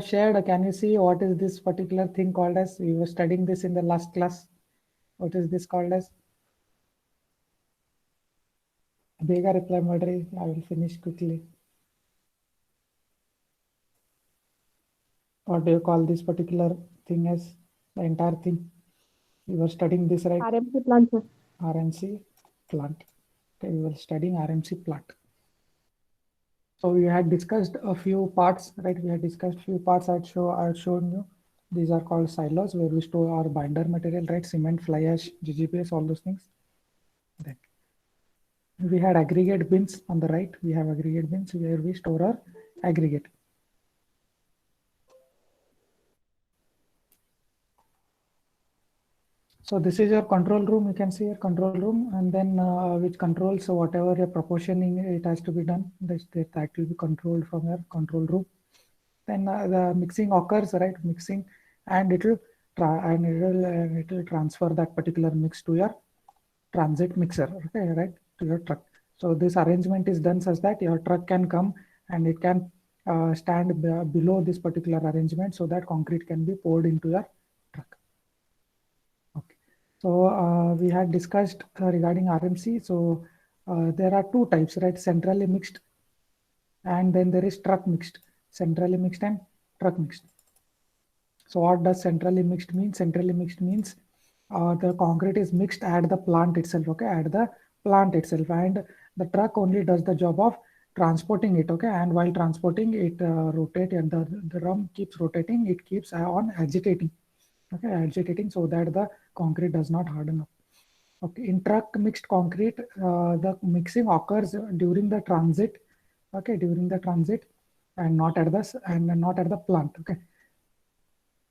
shared. Can you see what is this particular thing called as? We were studying this in the last class. What is this called as? Bega reply Madri. I will finish quickly. What do you call this particular thing as? The entire thing. We were studying this, right? RMC plant, sir. RMC plant. Okay, we were studying RMC plant. So we had discussed a few parts, right? We had discussed few parts. I had shown you. These are called silos where we store our binder material, right? Cement, fly ash, GGBS, all those things. Then we had aggregate bins on the right. We have aggregate bins where we store our aggregate. So this is your control room. You can see your control room, and then which controls whatever your proportioning it has to be done. That will be controlled from your control room. Then the mixing occurs, right? Mixing, and it will transfer that particular mix to your transit mixer, okay, right, to your truck. So this arrangement is done such that your truck can come and it can stand below this particular arrangement so that concrete can be poured into your truck. Okay. So we had discussed regarding RMC. So there are two types, right? Centrally mixed, and then there is truck mixed. Centrally mixed and truck mixed. So what does centrally mixed mean? Centrally mixed means the concrete is mixed at the plant itself, okay, at the plant itself, and the truck only does the job of transporting it, okay, and while transporting it rotate, and the drum keeps rotating, it keeps on agitating, okay, agitating so that the concrete does not harden up. Okay, in truck mixed concrete, the mixing occurs during the transit, okay, during the transit, and not at the plant, okay.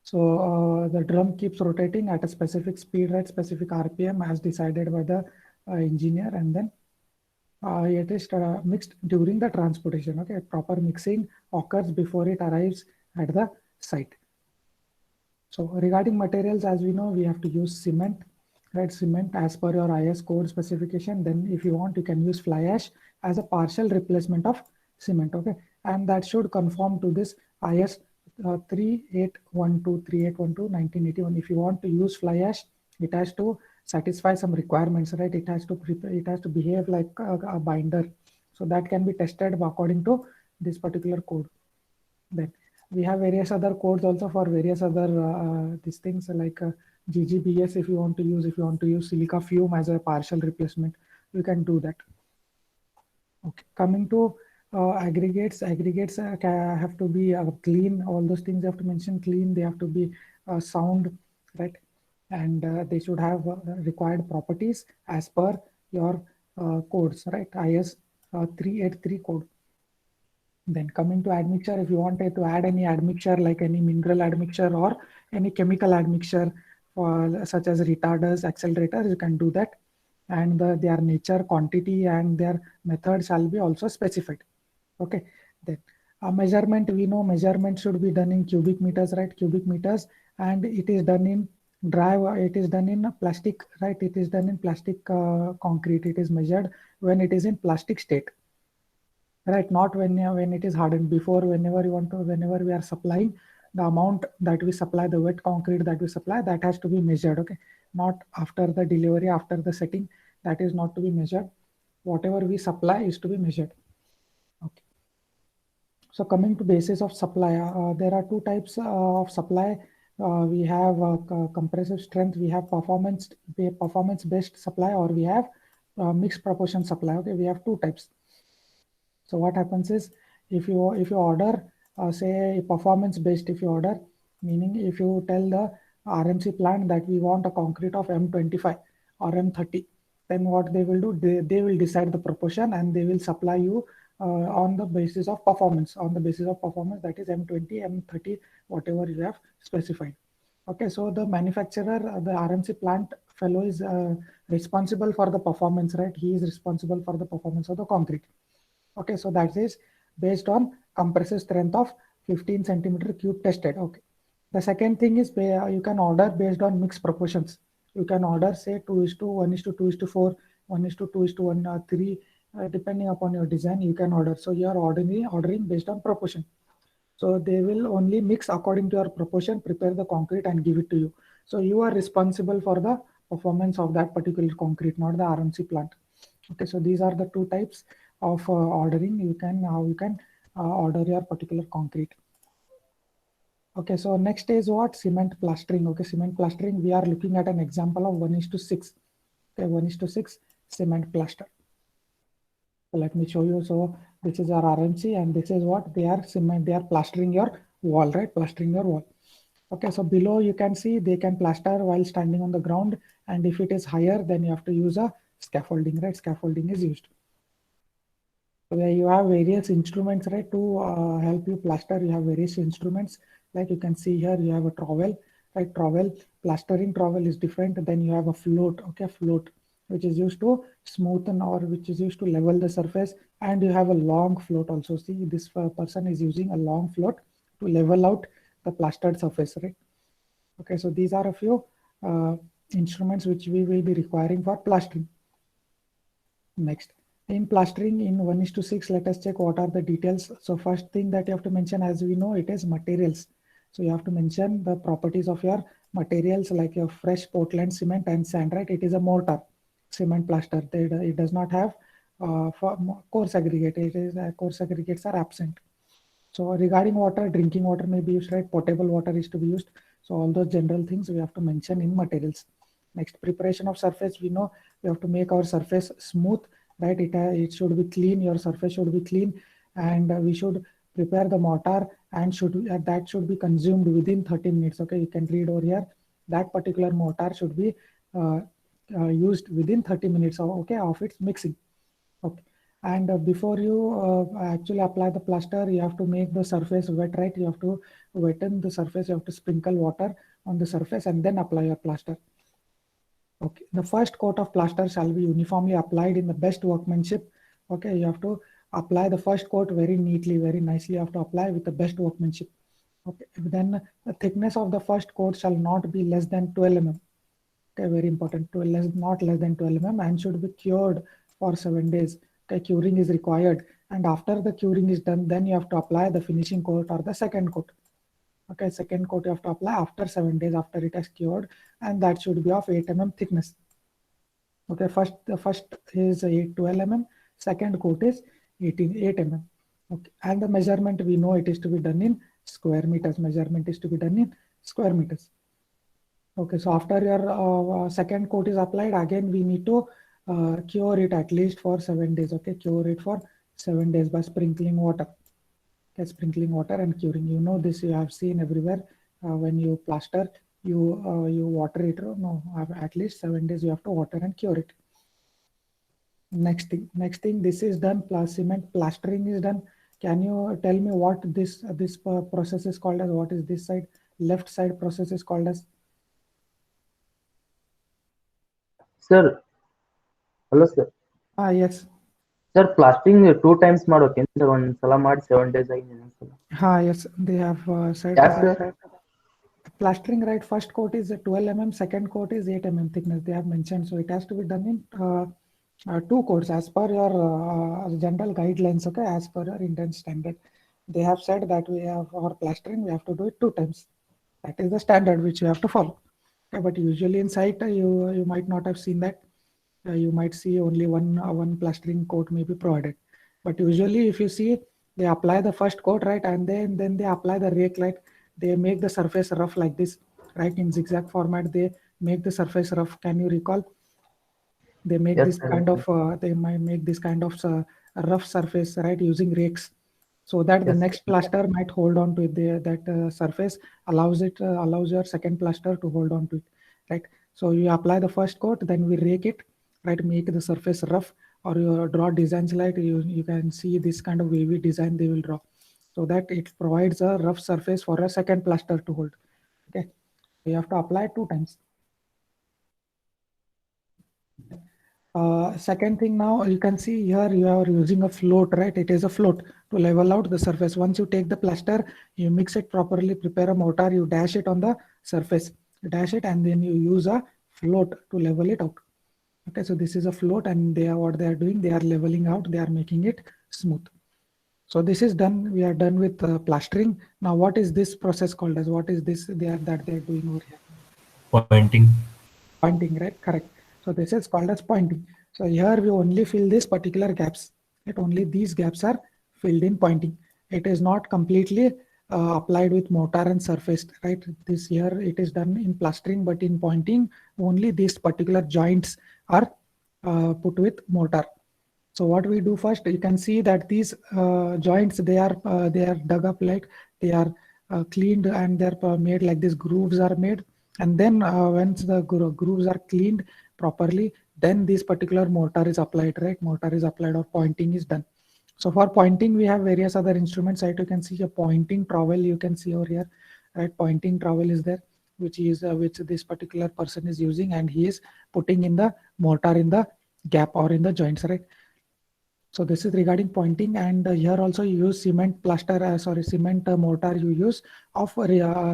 So the drum keeps rotating at a specific speed, right, specific RPM as decided by the engineer, and then it is mixed during the transportation. Okay, proper mixing occurs before it arrives at the site. So regarding materials, as we know, we have to use cement, right? Cement as per your IS code specification. Then if you want, you can use fly ash as a partial replacement of cement, okay? And that should conform to this IS 3812 1981. If you want to use fly ash, it has to satisfy some requirements, right? It has to behave like a binder. So that can be tested according to this particular code. Then we have various other codes also for various other these things like GGBS. If you want to use silica fume as a partial replacement, you can do that. Okay, coming to aggregates. Aggregates have to be clean. All those things have to mention clean. They have to be sound, right? And they should have required properties as per your codes, right? IS 383 code. Then coming to admixture, if you wanted to add any admixture like any mineral admixture or any chemical admixture for such as retarders, accelerators, you can do that. And their nature, quantity, and their method shall be also specified. Okay. Then measurement, we know measurement should be done in cubic meters, right? Cubic meters, and it is done in it is done in plastic, right? It is done in plastic concrete. It is measured when it is in plastic state, right? Not when it is hardened. Before, whenever we are supplying the amount that we supply, the wet concrete that we supply, that has to be measured, okay, not after the delivery, after the setting, that is not to be measured. Whatever we supply is to be measured. Okay, so coming to basis of supply, there are two types of supply. We have compressive strength, we have performance based supply, or we have mixed proportion supply. Okay, we have two types. So what happens is, if you order say performance based, if you order, meaning if you tell the RMC plant that we want a concrete of M25 or M30, then what they will do, they will decide the proportion and they will supply you on the basis of performance, that is M20, M30, whatever you have specified. Okay, so the manufacturer, the RMC plant fellow is responsible for the performance, right? He is responsible for the performance of the concrete. Okay, so that is based on compressive strength of 15 centimeter cube tested. Okay. The second thing is you can order based on mixed proportions. You can order say 2:1, 2:4, 1:2, 3, depending upon your design, you can order. So you are ordering based on proportion. So they will only mix according to your proportion, prepare the concrete and give it to you. So you are responsible for the performance of that particular concrete, not the RMC plant. Okay, so these are the two types of ordering. How you can order your particular concrete. Okay, so next is what? Cement plastering. Okay, cement plastering, we are looking at an example of 1:6. Okay, 1:6 cement plaster. So let me show you. So this is our RMC and this is what they are cement. They are plastering your wall, right? Plastering your wall. Okay, so below you can see they can plaster while standing on the ground. And if it is higher, then you have to use a scaffolding, right? Scaffolding is used. So where you have various instruments, right? To help you plaster, you have various instruments. Like you can see here, you have a trowel, right? Trowel, plastering trowel is different. Then you have a float, okay? Float, which is used to smoothen or which is used to level the surface. And you have a long float also. See, this person is using a long float to level out the plastered surface, right? Okay, so these are a few instruments which we will be requiring for plastering. Next, in plastering in 1:6, let us check what are the details. So first thing that you have to mention, as we know, it is materials. So you have to mention the properties of your materials like your fresh Portland cement and sand, right? It is a mortar cement plaster. It does not have coarse aggregate. It is coarse aggregates are absent. So regarding water, drinking water may be used, right? Potable water is to be used. So all those general things we have to mention in materials. Next, preparation of surface. We know we have to make our surface smooth, right? It should be clean. Your surface should be clean, and we should prepare the mortar and that should be consumed within 30 minutes. Okay, you can read over here. That particular mortar should be used within 30 minutes. Okay, of its mixing. Okay. And before you actually apply the plaster, you have to make the surface wet, right? You have to wetten the surface. You have to sprinkle water on the surface and then apply your plaster. Okay. The first coat of plaster shall be uniformly applied in the best workmanship. Okay. You have to apply the first coat very neatly, very nicely. You have to apply with the best workmanship. Okay. Then the thickness of the first coat shall not be less than 12 mm. Okay, very important. Not less than 12 mm and should be cured for 7 days. Okay, curing is required. And after the curing is done, then you have to apply the finishing coat or the second coat. Okay, second coat you have to apply after 7 days after it has cured, and that should be of 8 mm thickness. Okay, the first is 12 mm, second coat is 8 mm. Okay, and the measurement we know it is to be done in square meters. Measurement is to be done in square meters. Okay, so after your second coat is applied, again we need to cure it at least for 7 days. Okay, cure it for 7 days by sprinkling water. Okay, sprinkling water and curing. You know this, you have seen everywhere. When you plaster, you water it. No, at least 7 days you have to water and cure it. Next thing, this is done. Cement plastering is done. Can you tell me what this process is called as? What is this side? Left side process is called as? Sir, hello sir. Yes. Sir, plastering 2 times ಮಾಡೋಕೇನು sir? ಒಂದ್ಸಲ ಮಾಡಿ 7 days ಆಗಿ ಇನ್ನೊಂದ್ಸಲ. Yes, they have said Yes, that sir. plastering, right? First coat is 12 mm, second coat is 8 mm thickness. They have mentioned, so it has to be done in 2 coats as per your general guidelines. Okay, as per your Indian standard, they have said that we have our plastering, we have to do it 2 times. That is the standard which you have to follow. Okay, but usually in site, you might not have seen that. You might see only one plastering coat may be provided. But usually if you see, they apply the first coat, right, and then they apply the rake, like they make the surface rough like this, right? In zigzag format, they make the surface rough. Can you recall? They make Yes, this sir. kind of they might make this kind of rough surface, right, using rakes, so that the Yes, next plaster might hold on to it. That surface allows your second plaster to hold on to it, right? So you apply the first coat, then we rake it, right, make the surface rough, or you draw designs like you can see this kind of wavy design they will draw, so that it provides a rough surface for a second plaster to hold. Okay, you have to apply 2 times. Second thing, now you can see here you are using a float, right? It is a float to level out the surface. Once you take the plaster, you mix it properly, prepare a mortar, you dash it on the surface, dash it, and then you use a float to level it out. Okay, so this is a float, and what they are doing, they are leveling out, they are making it smooth. So this is done. We are done with plastering. Now, what is this process called as? What is this that they are doing over here? Pointing. Pointing, right? Correct. So this is called as pointing. So here we only fill these particular gaps. Right? Only these gaps are filled in pointing. It is not completely applied with mortar and surfaced, right? This here it is done in plastering, but in pointing only these particular joints are put with mortar. So what we do first, you can see that these joints, they are dug up, like they are cleaned, and they're made like these grooves are made. And then once the grooves are cleaned properly, then this particular mortar is applied, right? Mortar is applied or pointing is done. So for pointing, we have various other instruments, right? You can see a pointing trowel, you can see over here, right? Pointing trowel is there, which this particular person is using, and he is putting in the mortar in the gap or in the joints, right? So this is regarding pointing, and here also you use cement mortar you use of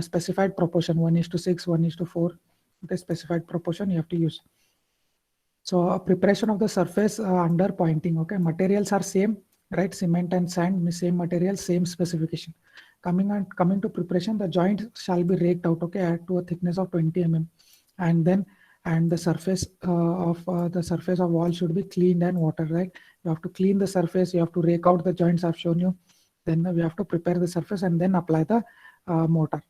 specified proportion, 1:6, 1:4, the specified proportion you have to use. So preparation of the surface under pointing, okay, materials are same, right? Cement and sand, same material, same specification. Coming to preparation, the joint shall be raked out, okay, to a thickness of 20 mm, and the surface of wall should be cleaned and water, right? You have to clean the surface, you have to rake out the joints I've shown you, then we have to prepare the surface and then apply the mortar.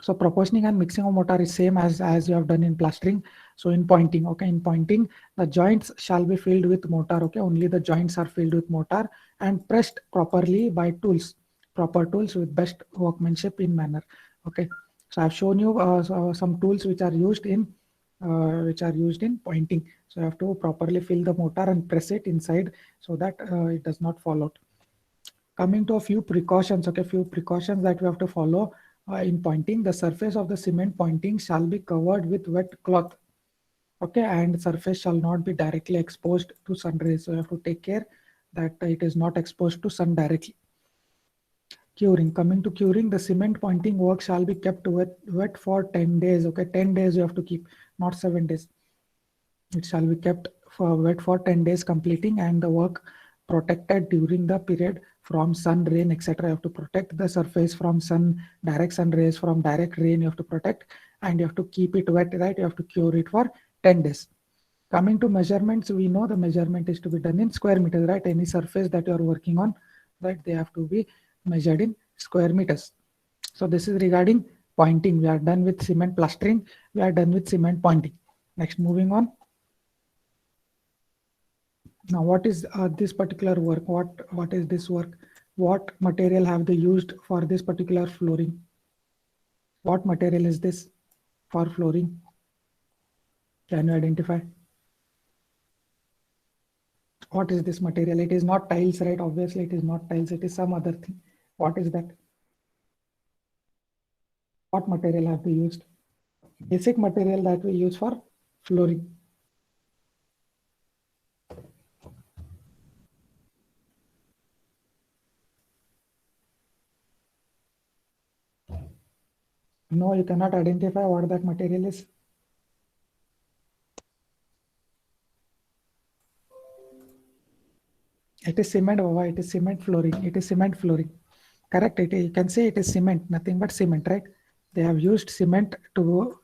So proportioning and mixing of mortar is same as you have done in plastering. So in pointing, okay, in pointing, the joints shall be filled with mortar, okay, only the joints are filled with mortar and pressed properly by proper tools with best workmanship in manner, okay. So I've shown you some tools which are used in pointing. So you have to properly fill the mortar and press it inside so that it does not fall out. Coming to a few precautions, okay, few precautions that we have to follow in pointing. The surface of the cement pointing shall be covered with wet cloth, okay, and surface shall not be directly exposed to sun rays. So you have to take care that it is not exposed to sun directly. Curing. Coming to curing, the cement pointing work shall be kept wet for 10 days. Okay, 10 days you have to keep, not 7 days. It shall be kept for wet for 10 days completing, and the work protected during the period from sun, rain, etc. You have to protect the surface from direct sun rays, from direct rain you have to protect, and you have to keep it wet, right? You have to cure it for 10 days. Coming to measurements, we know the measurement is to be done in square meters, right? Any surface that you are working on, right, they have to be measured in square meters. So this is regarding pointing. We are done with cement plastering. We are done with cement pointing. Next, moving on. Now, what is this particular work? What is this work? What material have they used for this particular flooring? What material is this for flooring? Can you identify? What is this material? It is not tiles, right? Obviously, it is not tiles. It is some other thing. What is that? What material have we used? Basic material that we use for flooring. No, you cannot identify what that material is. It is cement, Baba. It is cement flooring. It is cement flooring. Correct. You can say it is cement, nothing but cement, right? They have used cement to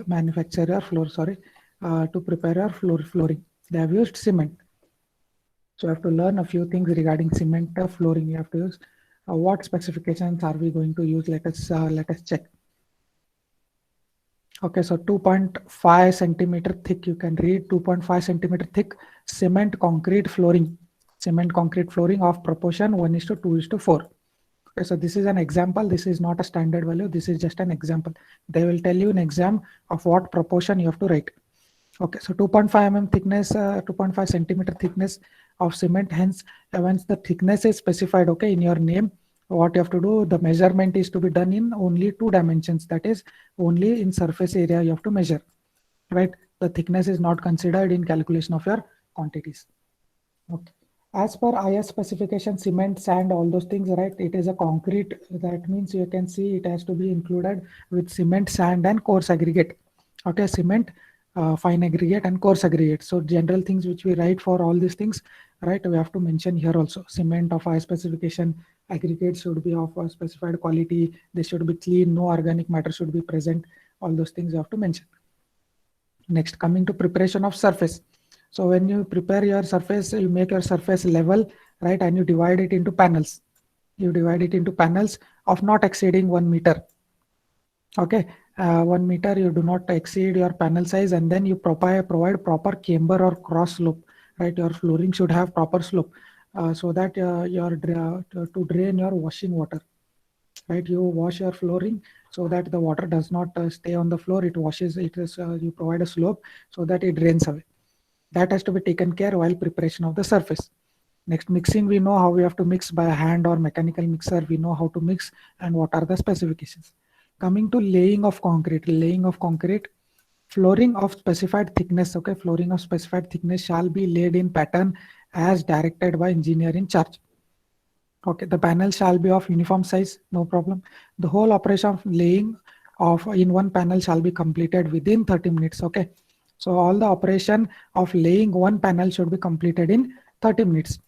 manufacture your floor, to prepare your flooring. They have used cement. So you have to learn a few things regarding cement flooring. You have to use what specifications are we going to use? Let us check. Okay, so 2.5 centimeter thick. You can read 2.5 centimeter thick cement concrete flooring. Cement concrete flooring of proportion 1:2:4. Okay, so this is an example. This is not a standard value. This is just an example. They will tell you in exam of what proportion you have to write. Okay, so 2.5 mm thickness, 2.5 centimeter thickness of cement. Hence, once the thickness is specified, okay, in your name, what you have to do, the measurement is to be done in only 2 dimensions. That is, only in surface area you have to measure, right? The thickness is not considered in calculation of your quantities. Okay. As per IS specification, cement, sand, all those things, right? It is a concrete. That means you can see it has to be included with cement, sand, and coarse aggregate. Okay, cement, fine aggregate and coarse aggregate. So general things which we write for all these things, right? We have to mention here also. Cement of high specification, aggregate should be of a specified quality. They should be clean. No organic matter should be present. All those things you have to mention. Next, coming to preparation of surface. So when you prepare your surface, you make your surface level, right? And you divide it into panels. You divide it into panels of not exceeding 1 meter. Okay, 1 meter, you do not exceed your panel size, and then you provide proper camber or cross slope, right? Your flooring should have proper slope, so that to drain your washing water, right? You wash your flooring so that the water does not stay on the floor. It washes, it is you provide a slope so that it drains away. That has to be taken care while preparation of the surface. Next, mixing, we know how we have to mix by hand or mechanical mixer. We know how to mix and what are the specifications. Coming to laying of concrete, flooring of specified thickness. Okay, flooring of specified thickness shall be laid in pattern as directed by engineer in charge. Okay, the panel shall be of uniform size, no problem. The whole operation of laying of in one panel shall be completed within 30 minutes. Okay, so all the operation of laying one panel should be completed in 30 minutes.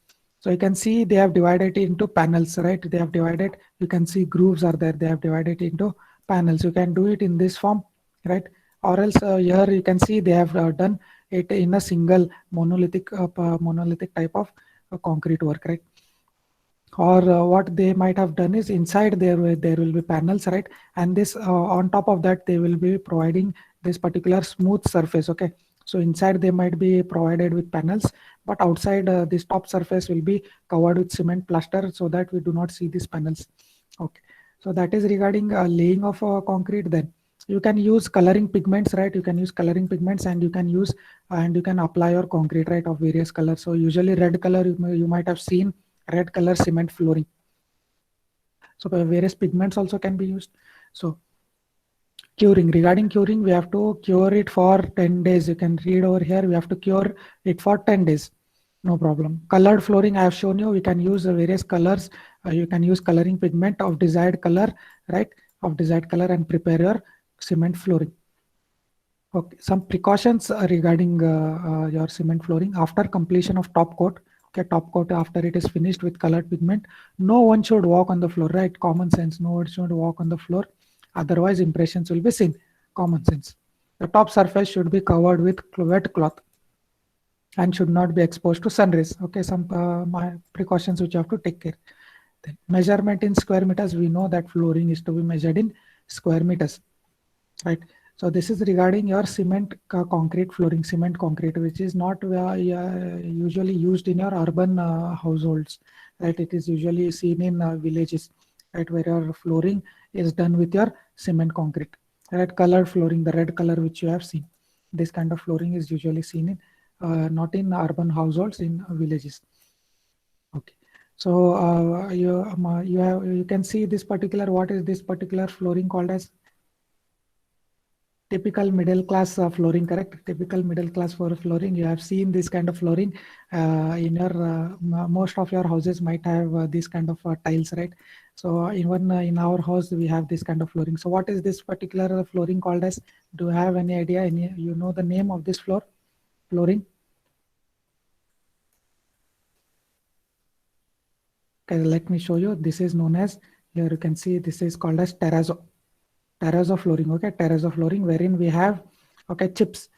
So you can see they have divided it into panels, right? They have divided, you can see grooves are there. They have divided it into panels. You can do it in this form, right? Or else here you can see they have done it in a single monolithic type of concrete work, right? Or what they might have done is inside there will be panels, right? And this on top of that they will be providing this particular smooth surface. Okay, so inside they might be provided with panels, but outside this top surface will be covered with cement plaster so that we do not see these panels. Okay, so that is regarding laying of concrete. Then you can use coloring pigments, right? You can use coloring pigments, and you can apply your concrete, right, of various colors. So usually red color, you might have seen red color cement flooring. So various pigments also can be used. So curing, regarding curing, we have to cure it for 10 days. You can read over here, we have to cure it for 10 days. No problem. Colored flooring, I have shown you, we can use various colors. You can use coloring pigment of desired color, right? Of desired color, and prepare your cement flooring. Okay, some precautions regarding your cement flooring after completion of top coat. Okay, top coat after it is finished with colored pigment, no one should walk on the floor, right? Common sense, no one should walk on the floor, otherwise impressions will be seen. Common sense. The top surface should be covered with wet cloth and should not be exposed to sun rays. Okay, some precautions which you have to take care. Then measurement in square meters, we know that flooring is to be measured in square meters, right? So this is regarding your cement concrete flooring, cement concrete, which is not usually used in your urban households, right? It is usually seen in villages, right, where your flooring is done with your cement concrete, right? Colored flooring, the red color which you have seen, this kind of flooring is usually seen in not in urban households, in villages. Okay, so you can see this particular, what is this particular flooring called as? Typical middle class flooring, correct? Typical middle class for flooring. You have seen this kind of flooring in your most of your houses might have this kind of tiles, right? So even in our house we have this kind of flooring. So what is this particular flooring called as? Do you have any idea? Any, you know the name of this flooring? Okay, let me show you. This is known as, here you can see, this is called as terrazzo flooring. Okay, terrazzo flooring, wherein we have, okay, chips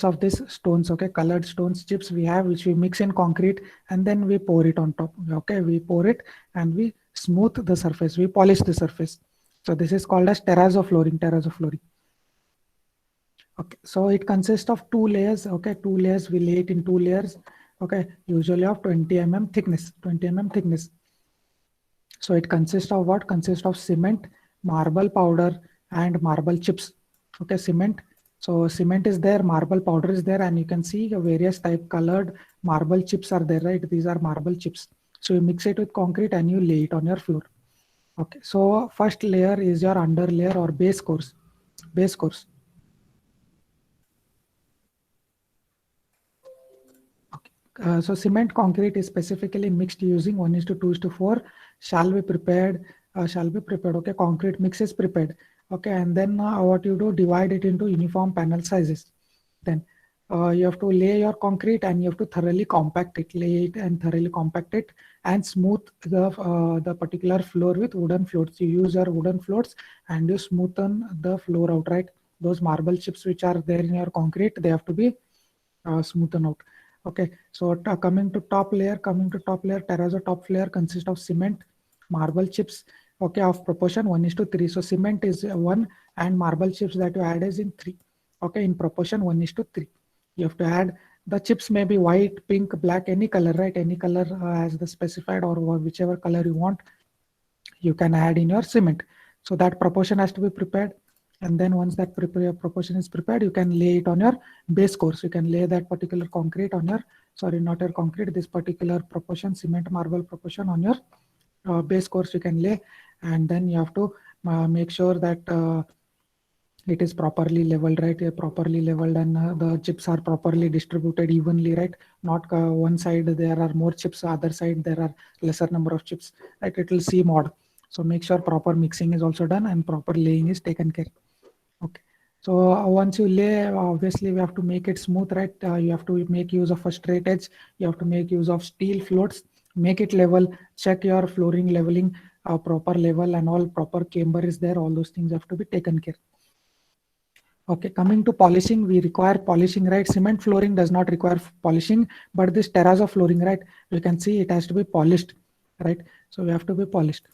of these stones, okay, colored stones, chips we have, which we mix in concrete, and then we pour it on top. Okay, we pour it and we smooth the surface, we polish the surface. So this is called as terrazzo flooring. Okay, so it consists of 2 layers. Okay, 2 layers, we lay it in 2 layers. Okay, usually of 20 mm thickness. So it consists of what? Consists of cement, marble powder, and marble chips. Okay, cement. So cement is there, marble powder is there, and you can see various type colored marble chips are there, right? These are marble chips. So you mix it with concrete and you lay it on your floor. Okay, so first layer is your under layer or base course. So cement concrete is specifically mixed using 1:2:4 shall be prepared. Okay, concrete mix is prepared. Okay, and then what you do, divide it into uniform panel sizes. Then you have to lay your concrete and you have to thoroughly compact it, lay it and thoroughly compact it and smooth the particular floor with wooden floors. You use your wooden floors and you smoothen the floor out, right? Those marble chips which are there in your concrete, they have to be smoothen out. Okay, so coming to top layer, terrazzo top layer consists of cement, marble chips, okay, of proportion 1:3. So cement is 1 and marble chips that you add is in 3, okay, in proportion 1:3. You have to add the chips, may be white, pink, black, any color, right? Any color as the specified, or whichever color you want, you can add in your cement. So that proportion has to be prepared. And then once that proportion is prepared, you can lay it on your base course. You can lay that particular concrete on your, sorry, not your concrete, this particular proportion, cement marble proportion on your base course you can lay. And then you have to make sure that it is properly leveled, right? Properly leveled, and the chips are properly distributed evenly, right? Not one side there are more chips, other side there are lesser number of chips, right? It will seem odd. So make sure proper mixing is also done and proper laying is taken care. Okay. So once you lay, obviously we have to make it smooth, right? You have to make use of a straight edge. You have to make use of steel floats, make it level, check your flooring leveling, proper level and all proper camber is there. All those things have to be taken care. Okay, coming to polishing, we require polishing, right? Cement flooring does not require polishing, but this terrazzo flooring, right? You can see it has to be polished, right? So we have to be polished.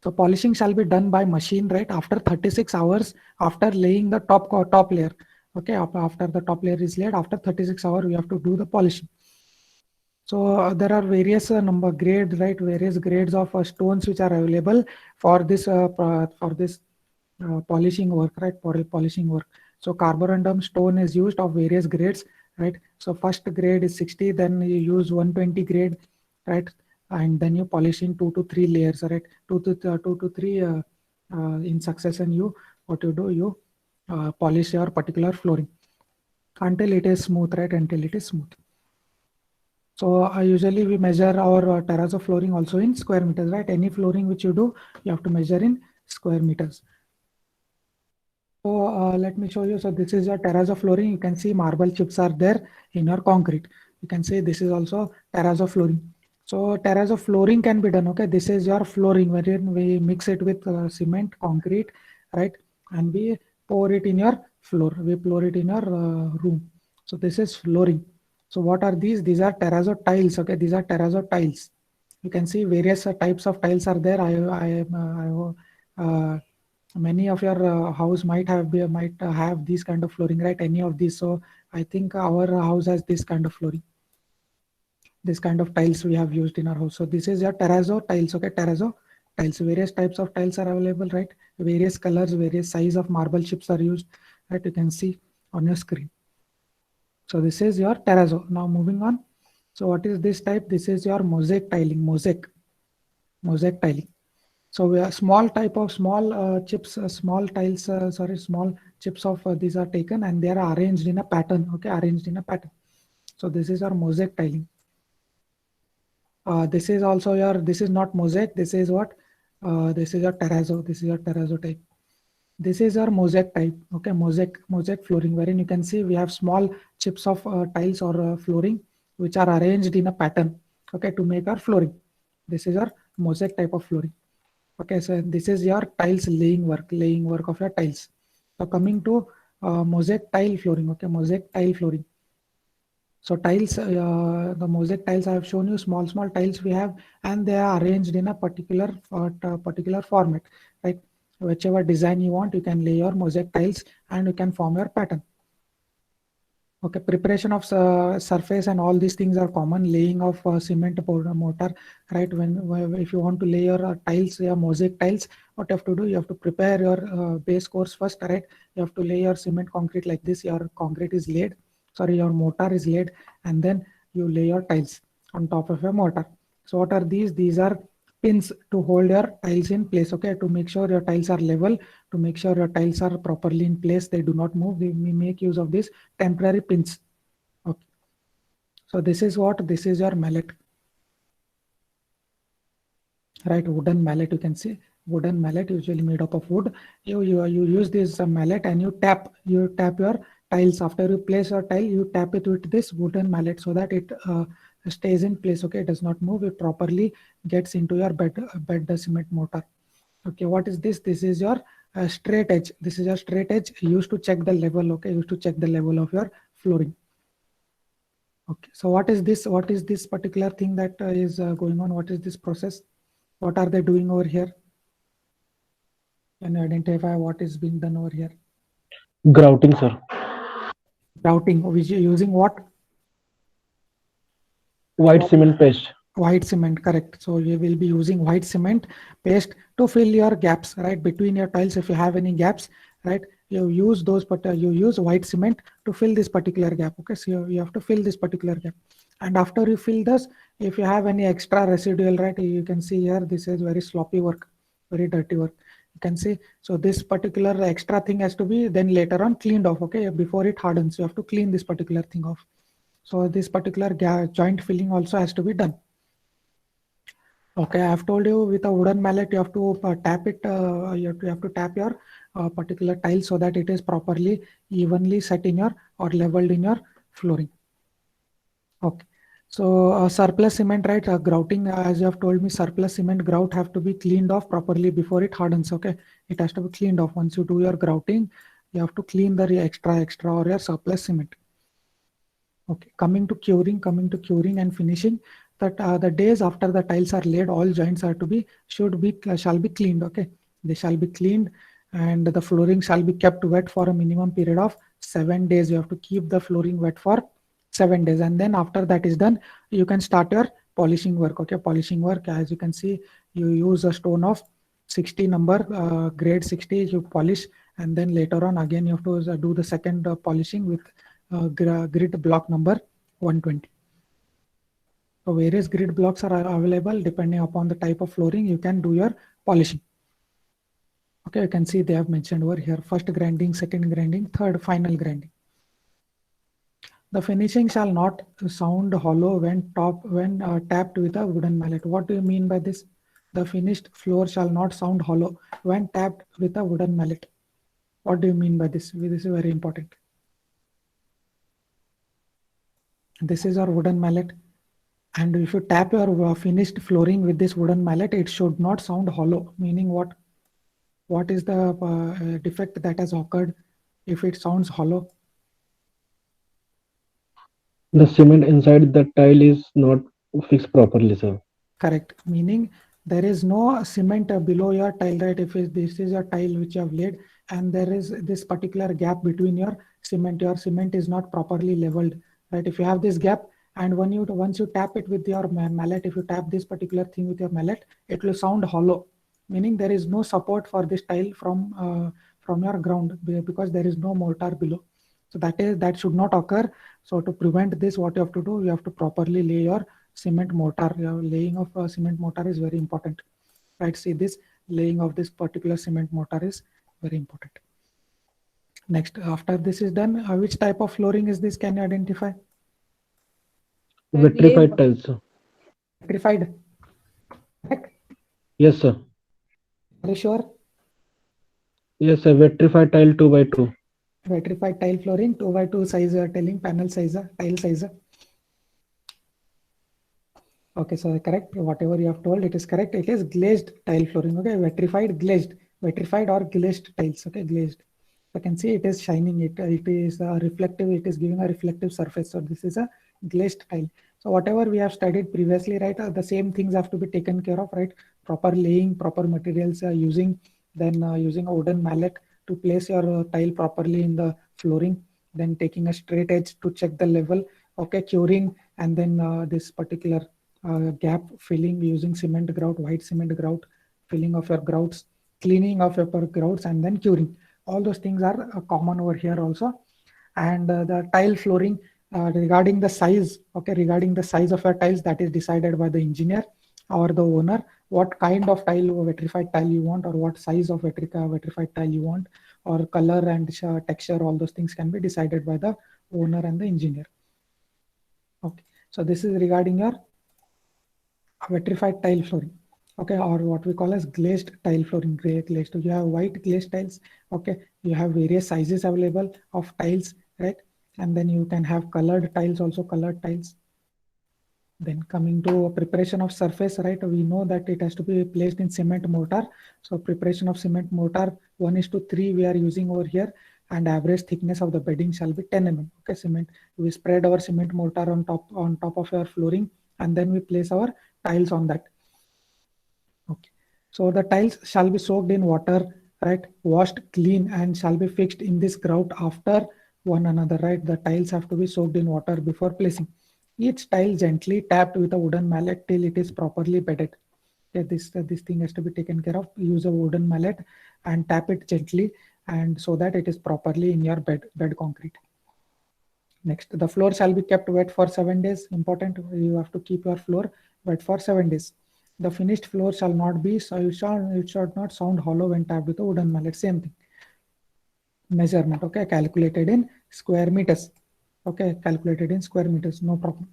So polishing shall be done by machine, right? After 36 hours after laying the top layer. Okay, after the top layer is laid, after 36 hours, we have to do the polishing. So there are various number grades, right? Various grades of stones which are available for this polishing work, right? For polishing work. So carborundum stone is used of various grades, right? So first grade is 60, then you use 120 grade, right? And then you polish in 2 to 3 layers, right? 2 to 3 in succession. What you do, you polish your particular flooring until it is smooth, right? Until it is smooth. So usually we measure our terrazzo flooring also in square meters, right? Any flooring which you do, you have to measure in square meters. So let me show you. So this is your terrazzo flooring. You can see marble chips are there in your concrete. You can see this is also terrazzo flooring. So terrazzo flooring can be done. Okay, this is your flooring wherein we mix it with cement, concrete, right? And we pour it in your floor. We pour it in your room. So this is flooring. So what are these? These are terrazzo tiles. Okay, these are terrazzo tiles. You can see various types of tiles are there. Many of your house might have these kind of flooring, right? Any of these. So I think our house has this kind of flooring. This kind of tiles we have used in our house. So this is your terrazzo tiles. Okay, terrazzo tiles. Various types of tiles are available, right? Various colors, various size of marble chips are used, right? You can see on your screen. So this is your terrazzo. Now moving on. So what is this type? This is your mosaic tiling. Mosaic tiling. So we are small type of small chips, small tiles, small chips of these are taken and they are arranged in a pattern. Okay, arranged in a pattern. So this is our mosaic tiling. This is also your, this is not mosaic. This is what? This is your terrazzo. This is your terrazzo type. This is our mosaic type. Okay, mosaic flooring, wherein you can see we have small chips of tiles or flooring which are arranged in a pattern. Okay, to make our flooring. This is our mosaic type of flooring. Okay, so this is your tiles laying work of your tiles. So coming to mosaic tile flooring. Okay, mosaic tile flooring. So tiles, the mosaic tiles I have shown you, small tiles we have, and they are arranged in a particular format, right? Whichever design you want, you can lay your mosaic tiles and you can form your pattern. Okay, preparation of surface and all these things are common. Laying of cement mortar, right? If you want to lay your tiles, your mosaic tiles, what you have to do? You have to prepare your base course first, right? You have to lay your cement concrete like this. Your concrete is laid. Sorry, your mortar is laid, and then you lay your tiles on top of your mortar. So what are these? These are pins to hold your tiles in place. Okay, to make sure your tiles are level, to make sure your tiles are properly in place, they do not move. We make use of these temporary pins. Okay, so this is what? This is your mallet, right? Wooden mallet. You can see wooden mallet, usually made up of wood. You use this mallet and you tap your tiles. After you place your tile, you tap it with this wooden mallet so that it stays in place. Okay, it does not move. It properly gets into your bed cement mortar. Okay, what is this? This is your straight edge. This is your straight edge used to check the level. Okay, used to check the level of your flooring. Okay, so what is this? What is this particular thing that is going on? What is this process? What are they doing over here? Can you identify what is being done over here? Grouting, sir. Grouting, which using what? White cement paste. White cement, correct. So you will be using white cement paste to fill your gaps, right? Between your tiles, if you have any gaps, right? You use those, but you use white cement to fill this particular gap. Okay, so you have to fill this particular gap. And after you fill this, if you have any extra residual, right? You can see here, this is very sloppy work, very dirty work. You can see, so this particular extra thing has to be then later on cleaned off. Okay, before it hardens, you have to clean this particular thing off. So this particular joint filling also has to be done. Okay, I have told you with a wooden mallet, you have to tap it. You have to tap your particular tile so that it is properly evenly set in your or leveled in your flooring. Okay, so surplus cement, right? Grouting, as you have told me, surplus cement grout have to be cleaned off properly before it hardens. Okay, it has to be cleaned off. Once you do your grouting, you have to clean the extra or your surplus cement. Okay, coming to curing and finishing. That the days after the tiles are laid, all joints are to be shall be cleaned. Okay, they shall be cleaned, and the flooring shall be kept wet for a minimum period of 7 days. You have to keep the flooring wet for 7 days, and then after that is done, you can start your polishing work. Okay, polishing work, as you can see, you use a stone of 60 number, grade 60, you polish, and then later on again you have to do the second polishing with grid block number 120. So various grid blocks are available depending upon the type of flooring. You can do your polishing. Okay, you can see they have mentioned over here: first grinding, second grinding, third final grinding. The finishing shall not sound hollow when tapped with a wooden mallet. What do you mean by this? The finished floor shall not sound hollow when tapped with a wooden mallet. What do you mean by this? This is very important. This is our wooden mallet. And if you tap your finished flooring with this wooden mallet, it should not sound hollow. Meaning what? What is the defect that has occurred if it sounds hollow? The cement inside the tile is not fixed properly, sir. Correct. Meaning there is no cement below your tile, right? If this is a tile which you have laid and there is this particular gap between your cement is not properly leveled, right? If you have this gap, and once you tap it with your mallet, if you tap this particular thing with your mallet, it will sound hollow, meaning there is no support for this tile from your ground because there is no mortar below. So that should not occur. So to prevent this, what you have to do, you have to properly lay your cement mortar. Your laying of cement mortar is very important, right? See, this laying of this particular cement mortar is very important. Next, after this is done, which type of flooring is this? Can you identify? Vitrified tiles, sir. Vitrified. Correct? Yes, sir. Are you sure? Yes, sir. Vitrified tile 2x2. Vitrified tile flooring, 2x2 size, telling panel size, tile size. Okay, so correct. Whatever you have told, it is correct. It is glazed tile flooring. Okay, vitrified or glazed tiles. Okay, glazed. You can see it is shining. It is reflective. It is giving a reflective surface. So this is a glazed tile. So whatever we have studied previously, right? The same things have to be taken care of, right? Proper laying, proper materials using a wooden mallet to place your tile properly in the flooring. Then taking a straight edge to check the level. Okay, curing, and then this particular gap filling using cement grout, white cement grout, filling of your grouts, cleaning of your grouts, and then curing. All those things are common over here also. And the tile flooring, regarding the size, okay, regarding the size of your tiles, that is decided by the engineer or the owner. What kind of tile, vitrified tile you want, or what size of vitrified tile you want, or color and texture, all those things can be decided by the owner and the engineer. Okay, so this is regarding your vitrified tile flooring. Okay, or what we call as glazed tile flooring, gray glazed. You have white glazed tiles. Okay, you have various sizes available of tiles, right? And then you can have colored tiles, also colored tiles. Then coming to preparation of surface, right? We know that it has to be placed in cement mortar. So preparation of cement mortar 1:3 we are using over here, and average thickness of the bedding shall be 10 mm. Okay, cement. We spread our cement mortar on top of our flooring, and then we place our tiles on that. Okay. So the tiles shall be soaked in water, right? Washed clean and shall be fixed in this grout after one another, right? The tiles have to be soaked in water before placing. Each tile gently tapped with a wooden mallet till it is properly bedded. Okay, this thing has to be taken care of. Use a wooden mallet and tap it gently, and so that it is properly in your bed concrete. Next, the floor shall be kept wet for 7 days. Important, you have to keep your floor wet for 7 days. The finished floor shall not be, so it should not sound hollow when tapped with a wooden mallet. Same thing. Measurement, okay, calculated in square meters. Okay, calculated in square meters, no problem.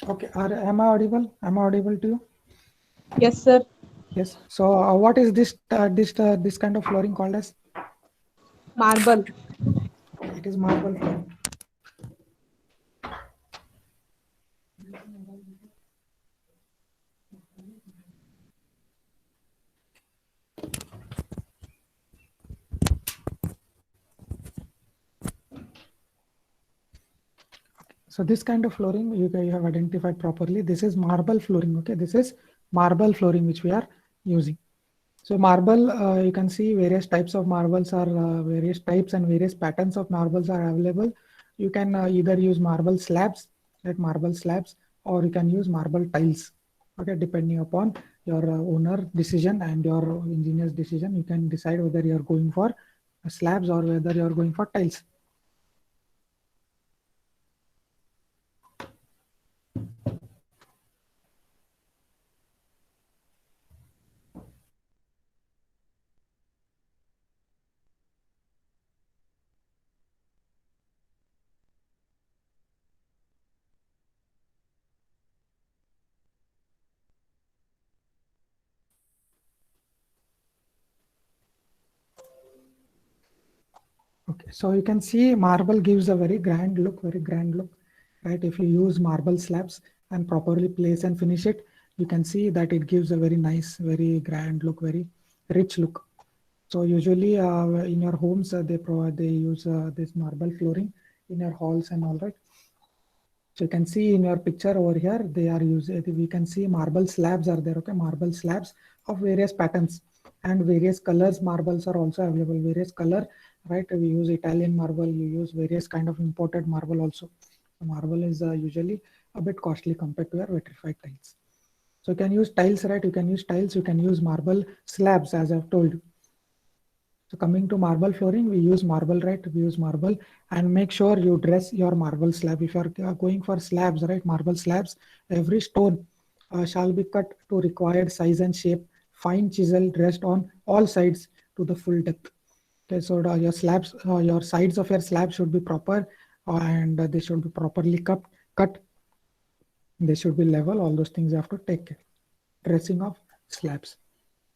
Okay, am I audible? Am I audible to you? Yes, sir. Yes. So what is this kind of flooring called as? Marble. It is marble flooring. So this kind of flooring you have identified properly. This is marble flooring. Okay, this is marble flooring which we are using. So marble, you can see various types of marbles are various types and various patterns of marbles are available. You can either use marble slabs, like marble slabs, or you can use marble tiles. Okay, depending upon your owner decision and your engineer's decision, you can decide whether you are going for slabs or whether you are going for tiles. Okay, so you can see marble gives a very grand look, right? If you use marble slabs and properly place and finish it, you can see that it gives a very nice, very grand look, very rich look. So usually in your homes, they use this marble flooring in your halls and all, right? So you can see in your picture over here, they are using, we can see marble slabs are there, okay? Marble slabs of various patterns and various colors marbles are also available, various color, right? We use Italian marble, you use various kind of imported marble also. So marble is usually a bit costly compared to your vitrified tiles. So you can use tiles, right? You can use tiles, you can use marble slabs as I've told you. So coming to marble flooring, we use marble, right? We use marble and make sure you dress your marble slab. If you are going for slabs, right? Marble slabs, every stone shall be cut to required size and shape, fine chisel dressed on all sides to the full depth. Okay, so your slabs, your sides of your slab should be proper and they should be properly cut. They should be level. All those things you have to take care. Dressing of slabs.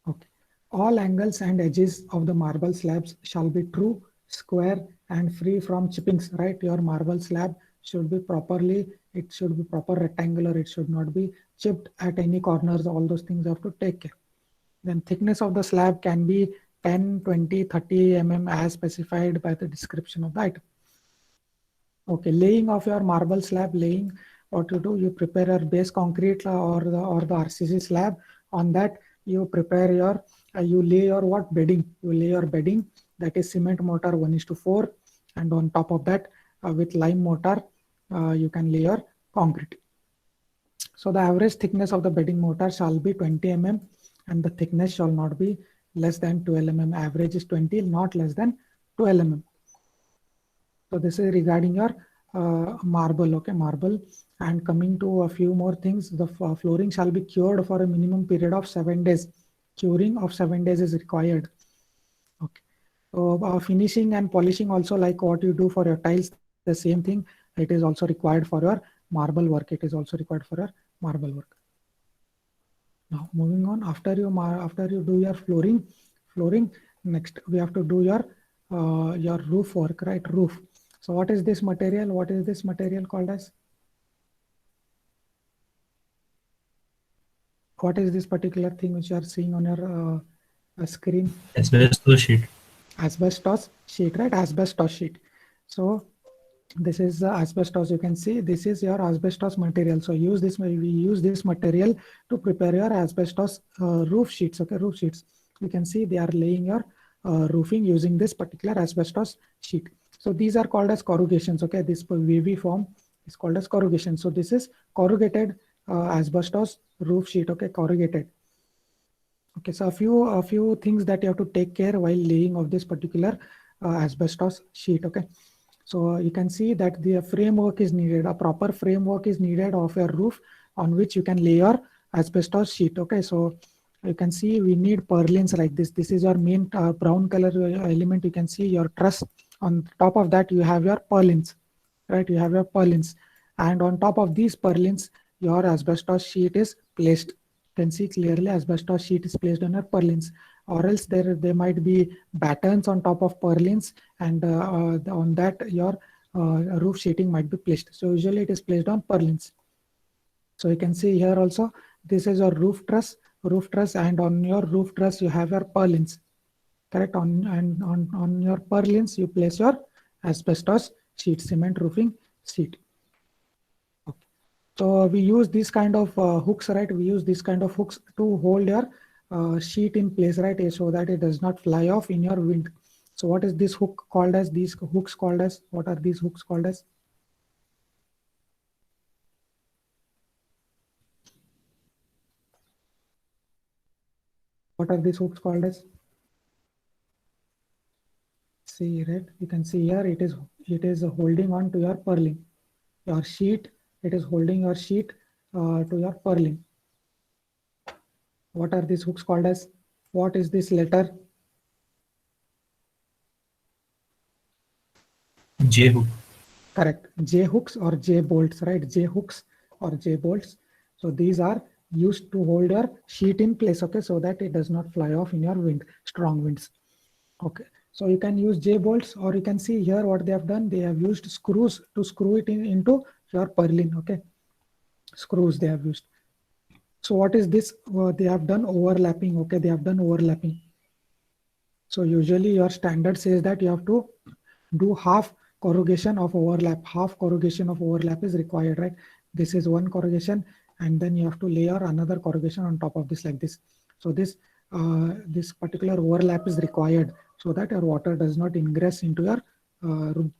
Okay. All angles and edges of the marble slabs shall be true, square, and free from chippings, right? Your marble slab should be properly, it should be proper rectangular. It should not be chipped at any corners. All those things you have to take care. Then thickness of the slab can be 10, 20, 30 mm as specified by the description of the item. Okay, laying of your marble slab, laying, what you do, you prepare your base concrete or the RCC slab. On that, you prepare your, you lay your what bedding? You lay your bedding, that is cement mortar 1:4, and on top of that, with lime mortar, you can lay your concrete. So the average thickness of the bedding mortar shall be 20 mm, and the thickness shall not be less than 12 mm. Average is 20, not less than 12 mm. So this is regarding your marble, okay, marble. And coming to a few more things, the flooring shall be cured for a minimum period of 7 days. Curing of 7 days is required. Okay. So finishing and polishing also, like what you do for your tiles, the same thing. It is also required for your marble work. It is also required for your marble work. Now moving on, after you do your flooring, next we have to do your roof work, right? Roof. So what is this material? What is this material called as? What is this particular thing which you are seeing on your screen? Asbestos sheet. Asbestos sheet, right? Asbestos sheet. So this is the asbestos. You can see this is your asbestos material. So we use this material to prepare your asbestos roof sheets. Okay, roof sheets. You can see they are laying your roofing using this particular asbestos sheet. So these are called as corrugations. Okay, this wavy form is called as corrugation. So this is corrugated asbestos roof sheet. Okay, corrugated. Okay, so a few things that you have to take care while laying of this particular asbestos sheet. Okay, so you can see that the framework is needed. A proper framework is needed of your roof on which you can lay your asbestos sheet. Okay, so you can see we need purlins like this. This is your main brown color element. You can see your truss. On top of that, you have your purlins, right? You have your purlins, and on top of these purlins, your asbestos sheet is placed. You can see clearly asbestos sheet is placed on your purlins, or else there might be battens on top of purlins, and on that your roof sheeting might be placed. So usually it is placed on purlins. So you can see here also, this is your roof truss, and on your roof truss you have your purlins. Correct. On your purlins you place your asbestos sheet, cement roofing sheet. Okay. So we use this kind of hooks, right? We use this kind of hooks to hold your sheet in place, right? So that it does not fly off in your wind. So what is this hook called as? These hooks called as? What are these hooks called as? What are these hooks called as? See, right? You can see here it is holding on to your purlin. Your sheet, it is holding your sheet to your purlin. What are these hooks called as? What is this letter? J hook. Correct. J hooks or J bolts, right? J hooks or J bolts. So these are used to hold your sheet in place, okay, so that it does not fly off in your wind, strong winds. Okay, so you can use J bolts, or you can see here what they have done. They have used screws to screw it into your purlin. Okay, screws they have used. So what is this? They have done overlapping. Okay, they have done overlapping. So usually your standard says that you have to do half corrugation of overlap. Half corrugation of overlap is required, right? This is one corrugation, and then you have to layer another corrugation on top of this like this. So this particular overlap is required so that your water does not ingress into your room.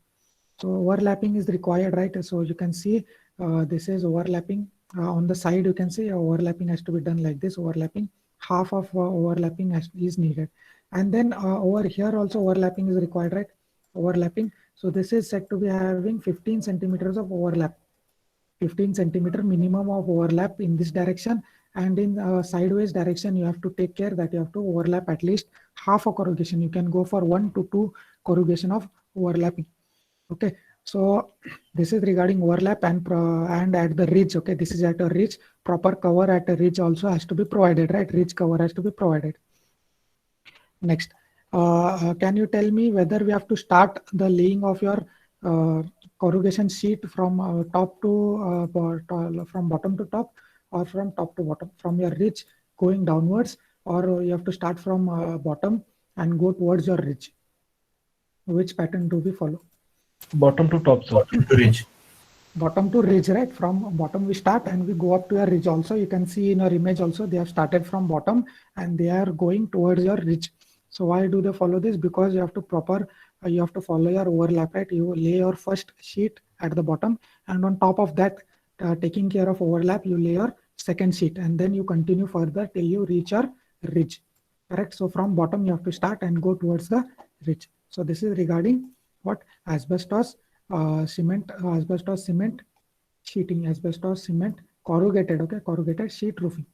So overlapping is required, right? So you can see this is overlapping. On the side you can see overlapping has to be done like this. Overlapping, half of overlapping is needed. And then over here also overlapping is required, right? Overlapping. So this is said to be having 15 centimeters of overlap. 15 centimeter minimum of overlap in this direction, and in sideways direction you have to take care that you have to overlap at least half a corrugation. You can go for 1 to 2 corrugation of overlapping. Okay, so this is regarding overlap and at the ridge. Okay, this is at a ridge. Proper cover at a ridge also has to be provided, right? Ridge cover has to be provided. Next, can you tell me whether we have to start the laying of your corrugation sheet from top to from bottom to top, or from top to bottom, from your ridge going downwards, or you have to start from bottom and go towards your ridge? Which pattern do we follow? Bottom to top, sir. To ridge. Bottom to ridge, right? From bottom we start and we go up to your ridge. Also you can see in your image also they have started from bottom and they are going towards your ridge. So why do they follow this? Because you have to you have to follow your overlap, right? You lay your first sheet at the bottom, and on top of that, taking care of overlap, you lay your second sheet, and then you continue further till you reach your ridge. Correct? So from bottom you have to start and go towards the ridge. So this is regarding what? Asbestos cement, asbestos cement sheeting, asbestos cement corrugated, okay, corrugated sheet roofing.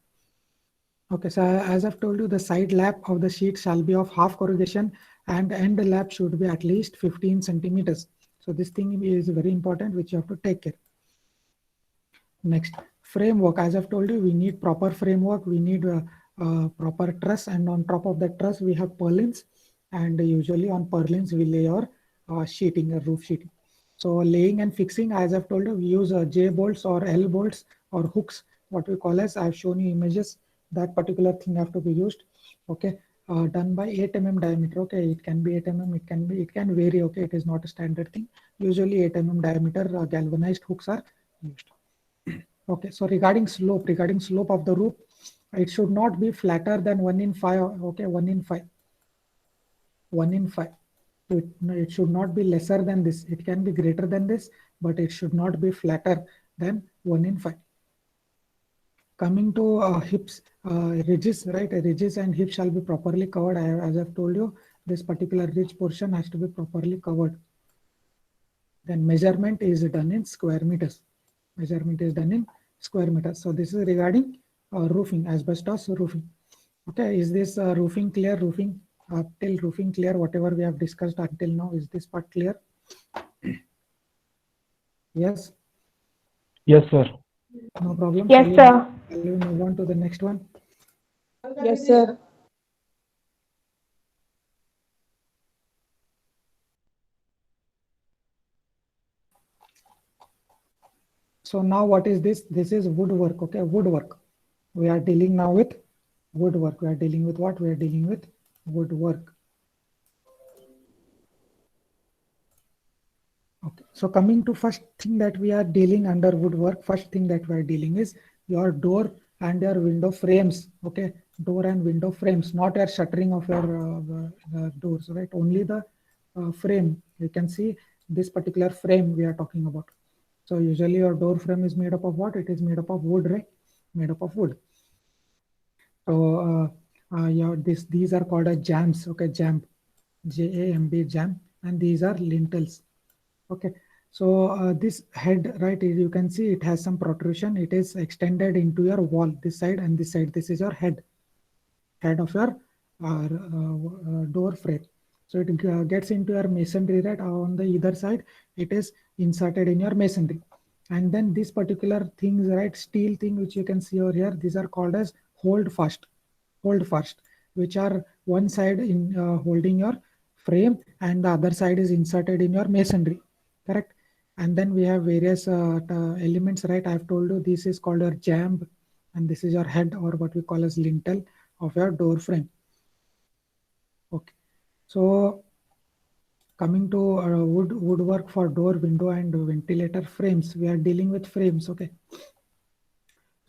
Okay, so as I've told you, the side lap of the sheet shall be of half corrugation and end lap should be at least 15 centimeters. So this thing is very important, which you have to take care. Next, framework. As I've told you, we need proper framework. We need proper truss, and on top of the truss, we have purlins. And usually on purlins, we lay our sheeting, roof sheeting. So laying and fixing, as I've told you, we use J bolts or L bolts or hooks, what we call as, I've shown you images, that particular thing have to be used. Okay, done by 8 mm diameter. Okay, it can be 8 mm, it can vary. Okay, it is not a standard thing. Usually 8 mm diameter galvanized hooks are used. Okay, so regarding slope of the roof, it should not be flatter than 1 in 5. Okay, 1 in 5. 1 in 5. It should not be lesser than this. It can be greater than this, but it should not be flatter than 1 in 5. Coming to hips, ridges, right? Ridges and hips shall be properly covered. As I've told you, this particular ridge portion has to be properly covered. Then measurement is done in square meters. Measurement is done in square meters. So this is regarding roofing, asbestos roofing. Okay, is this roofing clear? Roofing till roofing clear? Whatever we have discussed until now, is this part clear? Yes. Yes, sir. No problem. Yes, sir. Shall we move on to the next one? Yes, sir. So now what is this? This is woodwork. Okay, woodwork. We are dealing now with woodwork. We are dealing with what? We are dealing with woodwork. Okay, so coming to first thing that we are dealing under woodwork, first thing that we are dealing is your door and your window frames. Okay, door and window frames, not your shuttering of your doors, right? Only the frame. You can see this particular frame we are talking about. So usually your door frame is made up of what? It is made up of wood, right? Made up of wood. So these are called as jambs. Okay, jamb, J-A-M-B, jamb, and these are lintels. Okay, so this head, right, you can see it has some protrusion. It is extended into your wall, this side and this side. This is your head of your door frame. So it gets into your masonry, right? On the either side, it is inserted in your masonry. And then this particular things, right, steel thing which you can see over here, these are called as hold fast, which are one side in holding your frame and the other side is inserted in your masonry, correct? And then we have various elements, right? I have told you this is called your jamb and this is your head, or what we call as lintel of your door frame. Okay, so coming to woodwork for door, window and ventilator frames, we are dealing with frames. Okay, so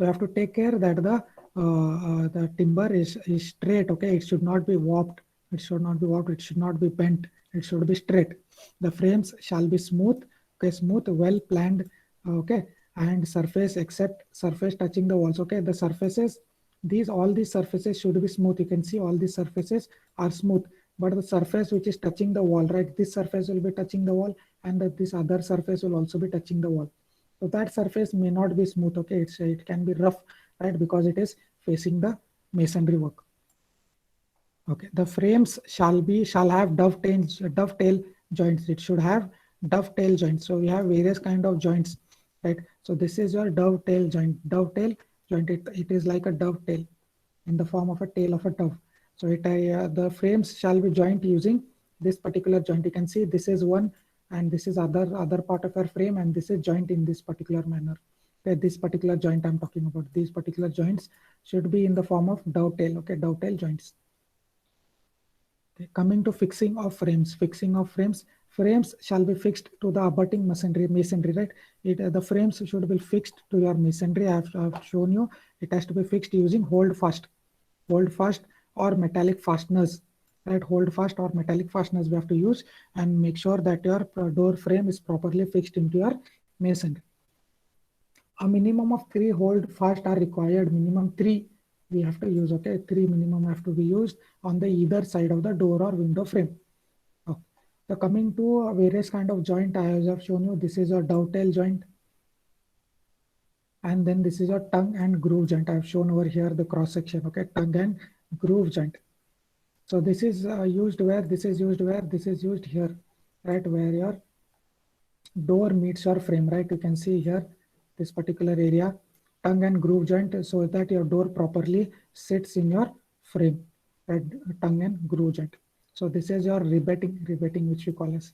you have to take care that the timber is straight. Okay, it should not be warped. It should not be warped. It should not be bent. It should be straight. The frames shall be smooth. Okay, smooth, well planned. Okay, and surface except surface touching the walls. Okay, the surfaces, all these surfaces should be smooth. You can see all these surfaces are smooth, but the surface which is touching the wall, right? This surface will be touching the wall, and this other surface will also be touching the wall. So that surface may not be smooth. Okay, it can be rough, right? Because it is facing the masonry work. Okay, the frames shall have dovetail joints. It should have dovetail joints. So we have various kind of joints, right? So this is your dovetail joint. Dovetail joint. It is like a dovetail in the form of a tail of a dove. So the frames shall be joined using this particular joint. You can see this is one, and this is other part of your frame, and this is joint in this particular manner. Okay, this particular joint I'm talking about. These particular joints should be in the form of dovetail. Okay, dovetail joints. Okay, coming to fixing of frames. Frames shall be fixed to the abutting masonry, right? The frames should be fixed to your masonry. I have shown you. It has to be fixed using hold fast or metallic fasteners, right? Hold fast or metallic fasteners we have to use, and make sure that your door frame is properly fixed into your masonry. A minimum of 3 hold fast are required. Minimum 3 we have to use. Okay, 3 minimum have to be used on the either side of the door or window frame. So coming to various kind of joint, I have shown you this is your dovetail joint, and then this is your tongue and groove joint. I have shown over here the cross section. Okay, tongue and groove joint. So this is used where, this is used where, this is used here, right, where your door meets your frame, right? You can see here this particular area, tongue and groove joint, so that your door properly sits in your frame, right? Tongue and groove joint. So this is your riveting, which we call as.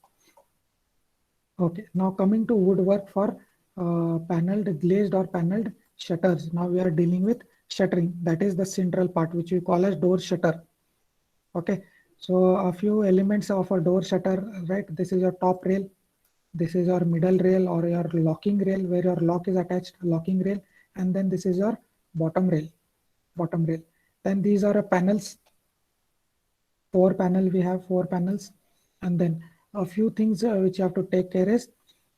Okay, now coming to woodwork for paneled, glazed or paneled shutters. Now we are dealing with shuttering. That is the central part, which we call as door shutter. Okay, so a few elements of a door shutter, right? This is your top rail. This is your middle rail or your locking rail, where your lock is attached, locking rail. And then this is your bottom rail. Then these are panels. 4 panel, we have 4 panels. And then a few things which you have to take care is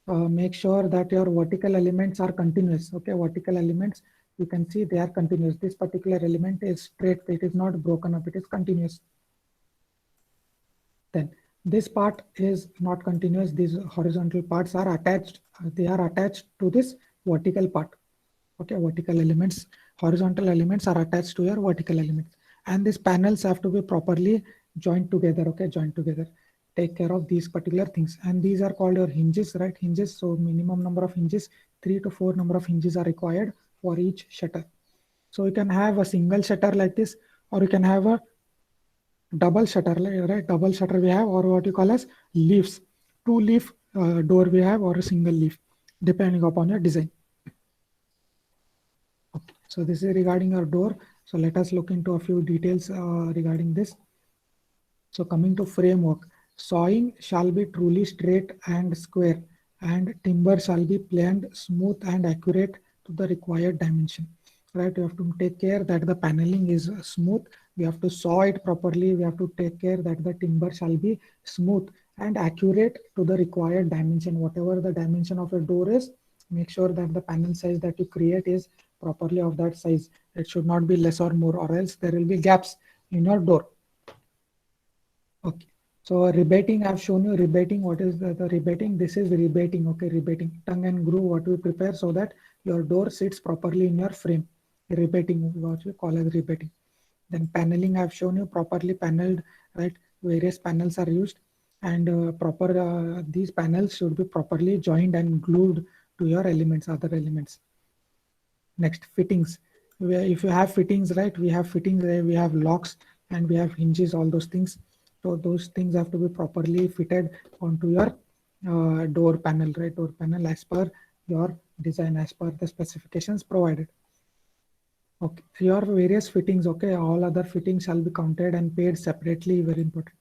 make sure that your vertical elements are continuous. Okay, vertical elements, you can see they are continuous. This particular element is straight, it is not broken up, it is continuous. Then this part is not continuous. These horizontal parts are attached. They are attached to this vertical part. Okay, vertical elements, horizontal elements are attached to your vertical elements. And these panels have to be properly joined together. Okay, joined together. Take care of these particular things. And these are called your hinges, right? Hinges. So minimum number of hinges, 3 to 4 number of hinges are required for each shutter. So you can have a single shutter like this, or you can have a double shutter, right? Double shutter we have, or what you call as leaves. 2 leaf door we have, or a single leaf, depending upon your design. Okay, so this is regarding your door. So let us look into a few details regarding this. So coming to framework, sawing shall be truly straight and square, and timber shall be planed smooth and accurate to the required dimension. Right, you have to take care that the paneling is smooth. We have to saw it properly. We have to take care that the timber shall be smooth and accurate to the required dimension. Whatever the dimension of a door is, make sure that the panel size that you create is properly of that size. It should not be less or more, or else there will be gaps in your door. Okay, so rebating, I've shown you rebating. What is the rebating? This is rebating. Okay, rebating, tongue and groove, what we prepare so that your door sits properly in your frame. Rebating, what we call as rebating. Then paneling, I've shown you properly paneled, right? Various panels are used, and these panels should be properly joined and glued to your elements, other elements. Next, fittings. If you have fittings, right, we have fittings, we have locks and we have hinges, all those things. So those things have to be properly fitted onto your door panel, right? Door panel as per your design, as per the specifications provided. Okay, your various fittings. Okay, all other fittings shall be counted and paid separately. Very important.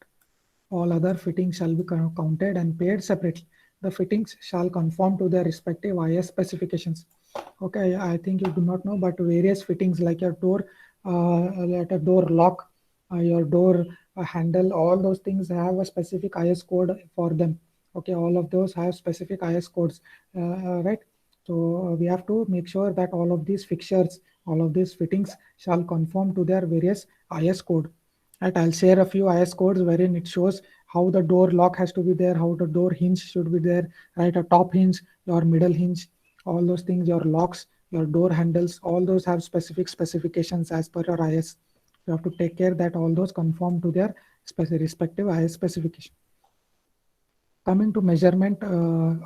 All other fittings shall be counted and paid separately. The fittings shall conform to their respective IS specifications. Okay, I think you do not know, but various fittings like your door, like a door lock, your door handle, all those things have a specific IS code for them. Okay, all of those have specific IS codes, right? So we have to make sure that all of these fixtures, all of these fittings shall conform to their various IS code. Right, I'll share a few IS codes wherein it shows how the door lock has to be there, how the door hinge should be there, right? A top hinge, your middle hinge, all those things, your locks, your door handles, all those have specific specifications as per your IS. You have to take care that all those conform to their respective IS specification. Coming to measurement,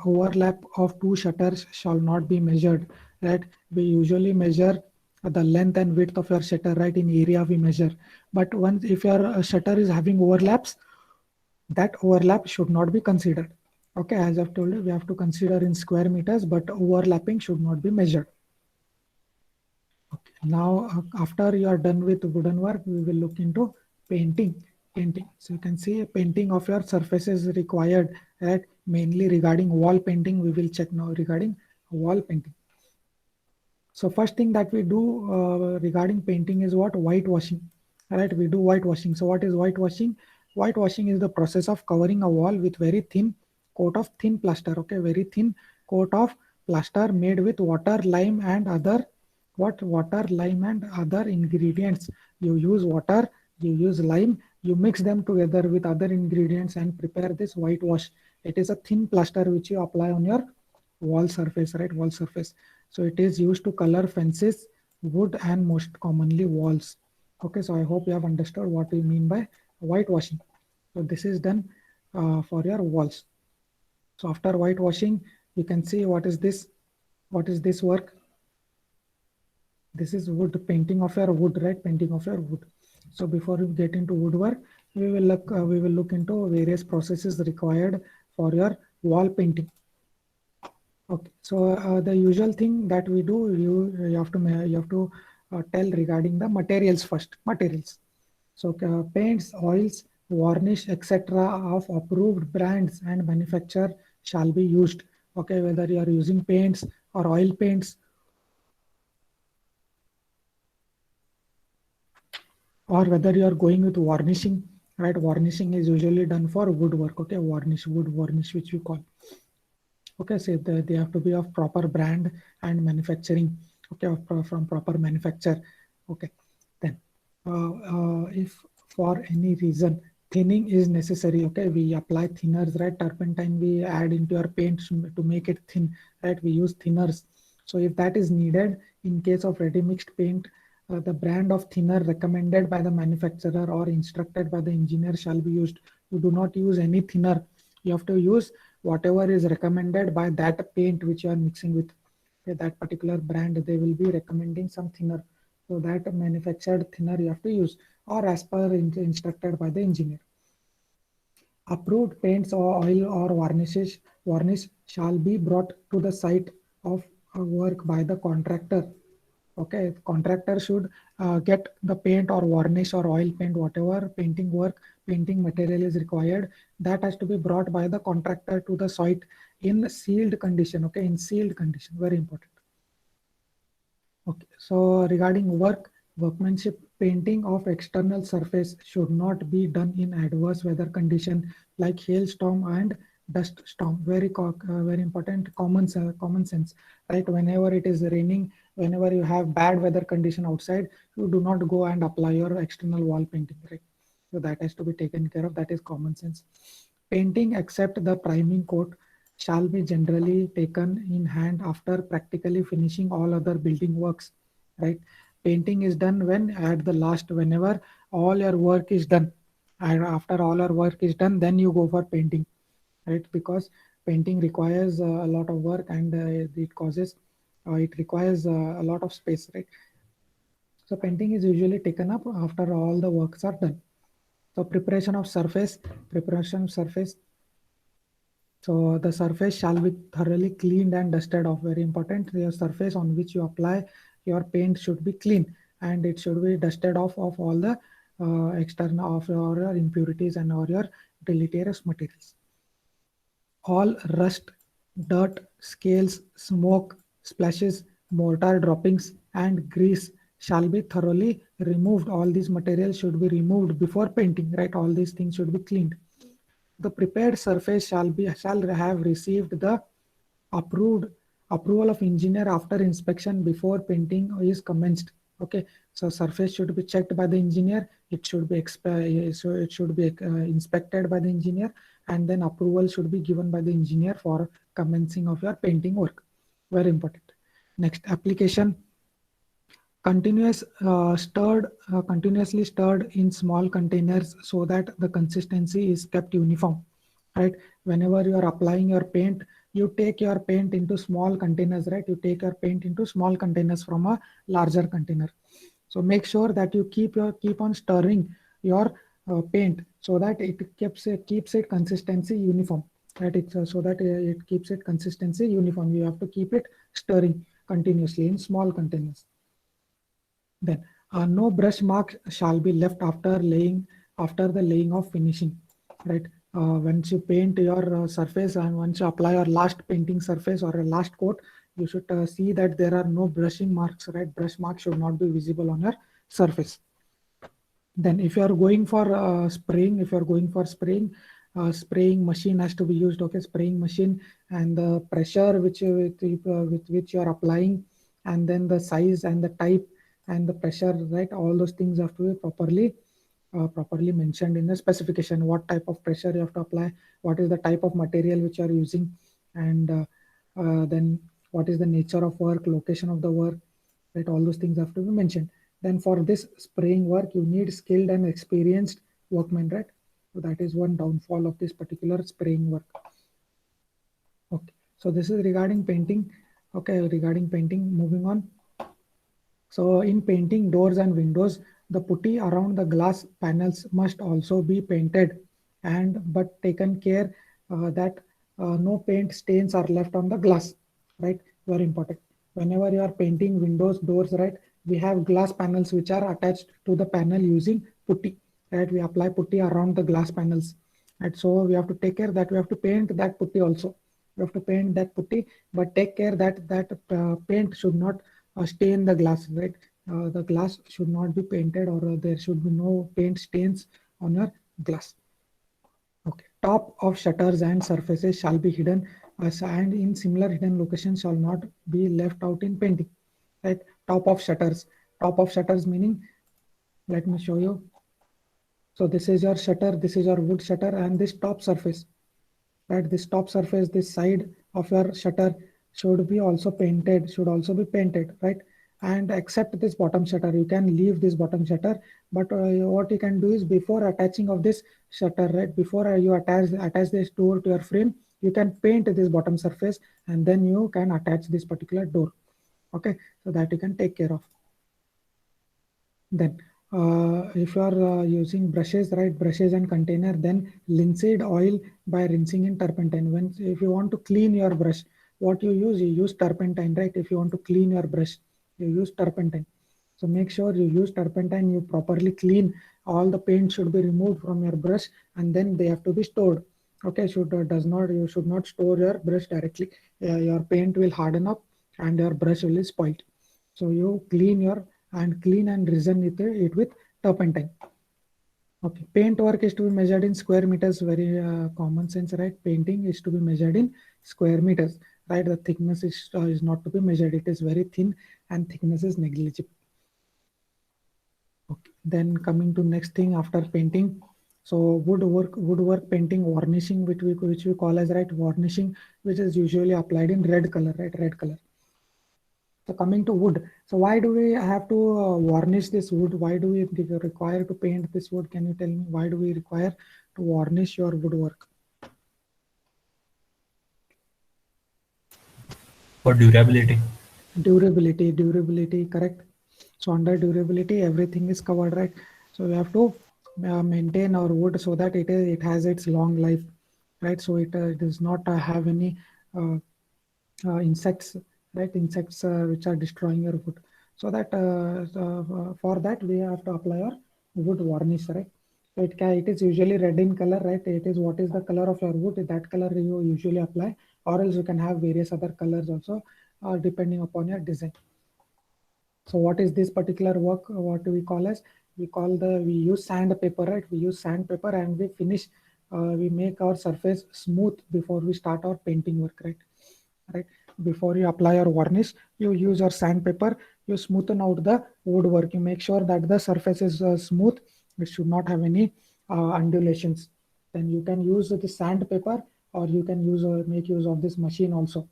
overlap of 2 shutters shall not be measured, right? We usually measure the length and width of your shutter, right? In area we measure, but once if your shutter is having overlaps, that overlap should not be considered. Okay, as I've told you, we have to consider in square meters, but overlapping should not be measured. Okay, now after you are done with wooden work, we will look into painting. So you can see painting of your surfaces required, right? Mainly regarding wall painting, we will check now regarding wall painting. So first thing that we do regarding painting is what? Whitewashing, right? We do whitewashing. So what is whitewashing? Whitewashing is the process of covering a wall with very thin coat of thin plaster. Okay, very thin coat of plaster made with water, lime and other water, lime and other ingredients. You use water, you use lime You mix them together with other ingredients and prepare this whitewash. It is a thin plaster which you apply on your wall surface, right? Wall surface. So it is used to color fences, wood, and most commonly walls. Okay, so I hope you have understood what we mean by whitewashing. So this is done for your walls. So after whitewashing, you can see what is this? What is this work? This is wood, painting of your wood, right? Painting of your wood. So before we get into woodwork, we will look into various processes required for your wall painting. Okay, so the usual thing that we do, you have to tell regarding the materials first. Materials. So paints, oils, varnish, etc. of approved brands and manufacturer shall be used. Okay, whether you are using paints or oil paints, or whether you are going with varnishing, right? Varnishing is usually done for woodwork. Okay, wood varnish, which we call. Okay, so they have to be of proper brand and manufacturing. Okay, from proper manufacturer. Okay, then if for any reason thinning is necessary, okay, we apply thinners, right? Turpentine we add into our paint to make it thin, right? We use thinners. So if that is needed in case of ready mixed paint, the brand of thinner recommended by the manufacturer or instructed by the engineer shall be used. You do not use any thinner. You have to use whatever is recommended by that paint which you are mixing with. Okay, that particular brand, they will be recommending some thinner. So that manufactured thinner you have to use, or as per instructed by the engineer. Approved paints or oil or varnish shall be brought to the site of work by the contractor. Okay, contractor should get the paint or varnish or oil paint, whatever painting work, painting material is required, that has to be brought by the contractor to the site in sealed condition. Okay, in sealed condition, very important. Okay, so regarding workmanship, painting of external surface should not be done in adverse weather condition like hailstorm and dust storm. Very important, common sense, right? Whenever it is raining, whenever you have bad weather condition outside, you do not go and apply your external wall painting, right? So that has to be taken care of. That is common sense. Painting except the priming coat shall be generally taken in hand after practically finishing all other building works, right? Painting is done when at the last, whenever all your work is done, and after all your work is done, then you go for painting, right? Because painting requires a lot of work, and it requires a lot of space, right? So painting is usually taken up after all the works are done. So preparation of surface. So the surface shall be thoroughly cleaned and dusted off. Very important. The surface on which you apply your paint should be clean, and it should be dusted off of all the external of your impurities and all your deleterious materials. All rust, dirt, scales, smoke, splashes, mortar droppings, and grease shall be thoroughly removed. All these materials should be removed before painting, right? All these things should be cleaned. The prepared surface shall have received the approval of engineer after inspection before painting is commenced. Okay, so surface should be checked by the engineer. It should be inspected by the engineer, and then approval should be given by the engineer for commencing of your painting work. Very important. Next, application. Continuously stirred in small containers so that the consistency is kept uniform, right? Whenever you are applying your paint, you take your paint into small containers, right? You take your paint into small containers from a larger container. So make sure that you keep on stirring your paint so that it keeps it consistency uniform, right? So that it keeps it consistency uniform. You have to keep it stirring continuously in small containers. Then no brush mark shall be left after the laying of finishing, right? Once you paint your surface and once you apply your last painting surface or a last coat, you should see that there are no brushing marks, right? Brush marks should not be visible on your surface. Then if you are going for spraying, spraying machine has to be used. Okay, spraying machine, and the pressure with which you are applying, and then the size and the type and the pressure, right? All those things have to be properly properly mentioned in the specification, what type of pressure you have to apply, what is the type of material which you are using, and then what is the nature of work, location of the work, right? All those things have to be mentioned. Then for this spraying work, you need skilled and experienced workmen, right? So that is one downfall of this particular spraying work. Okay, so this is regarding painting. Okay, regarding painting, moving on. So in painting doors and windows, the putty around the glass panels must also be painted, and but taken care that no paint stains are left on the glass, right? Very important. Whenever you are painting windows, doors, right, we have glass panels which are attached to the panel using putty, right? We apply putty around the glass panels, right? So we have to take care that we have to paint that putty also. We have to paint that putty, but take care that paint should not stain the glass, right? The glass should not be painted, or there should be no paint stains on your glass. Okay. Top of shutters and surfaces shall be hidden, and in similar hidden locations shall not be left out in painting, right? Top of shutters. Top of shutters meaning, let me show you. So this is your shutter, this is your wood shutter, and this top surface, right? This top surface, this side of your shutter should be also painted, right? And except this bottom shutter, you can leave this bottom shutter, but what you can do is, before attaching of this shutter, right, before you attach this door to your frame, you can paint this bottom surface, and then you can attach this particular door. Okay, so that you can take care of. Then if you are using brushes, right, brushes and container, then linseed oil by rinsing in turpentine. When if you want to clean your brush, what you use turpentine, right? If you want to clean your brush, you use turpentine. So make sure you use turpentine, you properly clean. All the paint should be removed from your brush, and then they have to be stored. Okay, you should not store your brush directly. Your paint will harden up and your brush will be spoiled. So you clean and resin it with turpentine. Okay, paint work is to be measured in square meters. Very common sense, right? Painting is to be measured in square meters, right? The thickness is not to be measured. It is very thin, and thickness is negligible. Okay, then coming to next thing after painting. So woodwork painting, varnishing, which we call as, right, varnishing, which is usually applied in red color, right? Red color. So coming to wood, so why do we have to varnish this wood? Why do we require to paint this wood? Can you tell me why do we require to varnish your woodwork? For durability. Durability, correct. So under durability, everything is covered, right? So we have to maintain our wood so that it has its long life, right? So it does not have any insects, right? Insects which are destroying your wood. So that for that we have to apply our wood varnish, right? So it is usually red in color, right? It is what is the color of your wood, that color you usually apply, or else you can have various other colors also depending upon your design. So what is this particular work? What do we call as? We use sandpaper, right? We use sandpaper and we finish, we make our surface smooth before we start our painting work, right? Right. Before you apply your varnish, you use your sandpaper, you smoothen out the woodwork, you make sure that the surface is smooth, it should not have any undulations. Then you can use the sandpaper, or you can make use of this machine also.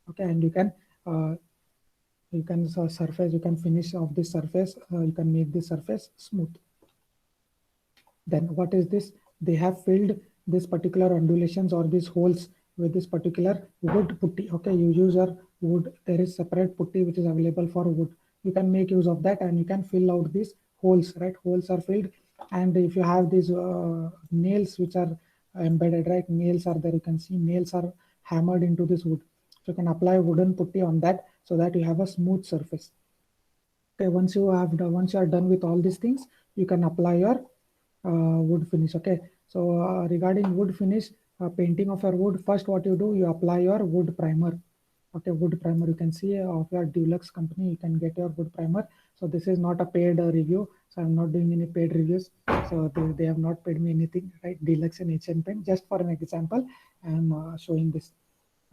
Okay, and you can finish off this surface, you can make this surface smooth. Then what is this? They have filled this particular undulations or these holes with this particular wood putty. Okay, you use your wood. There is separate putty which is available for wood. You can make use of that, and you can fill out these holes, right? Holes are filled, and if you have these nails which are embedded, right? Nails are there. You can see nails are hammered into this wood. So you can apply wooden putty on that so that you have a smooth surface. Okay, once you are done with all these things, you can apply your wood finish. Okay, so regarding wood finish, painting of your wood, first what you do, you apply your wood primer. Okay, wood primer, you can see of your Dulux company, you can get your wood primer. So this is not a paid review, so I'm not doing any paid reviews. So they have not paid me anything, right? Dulux and HN Paint, just for an example, I'm showing this.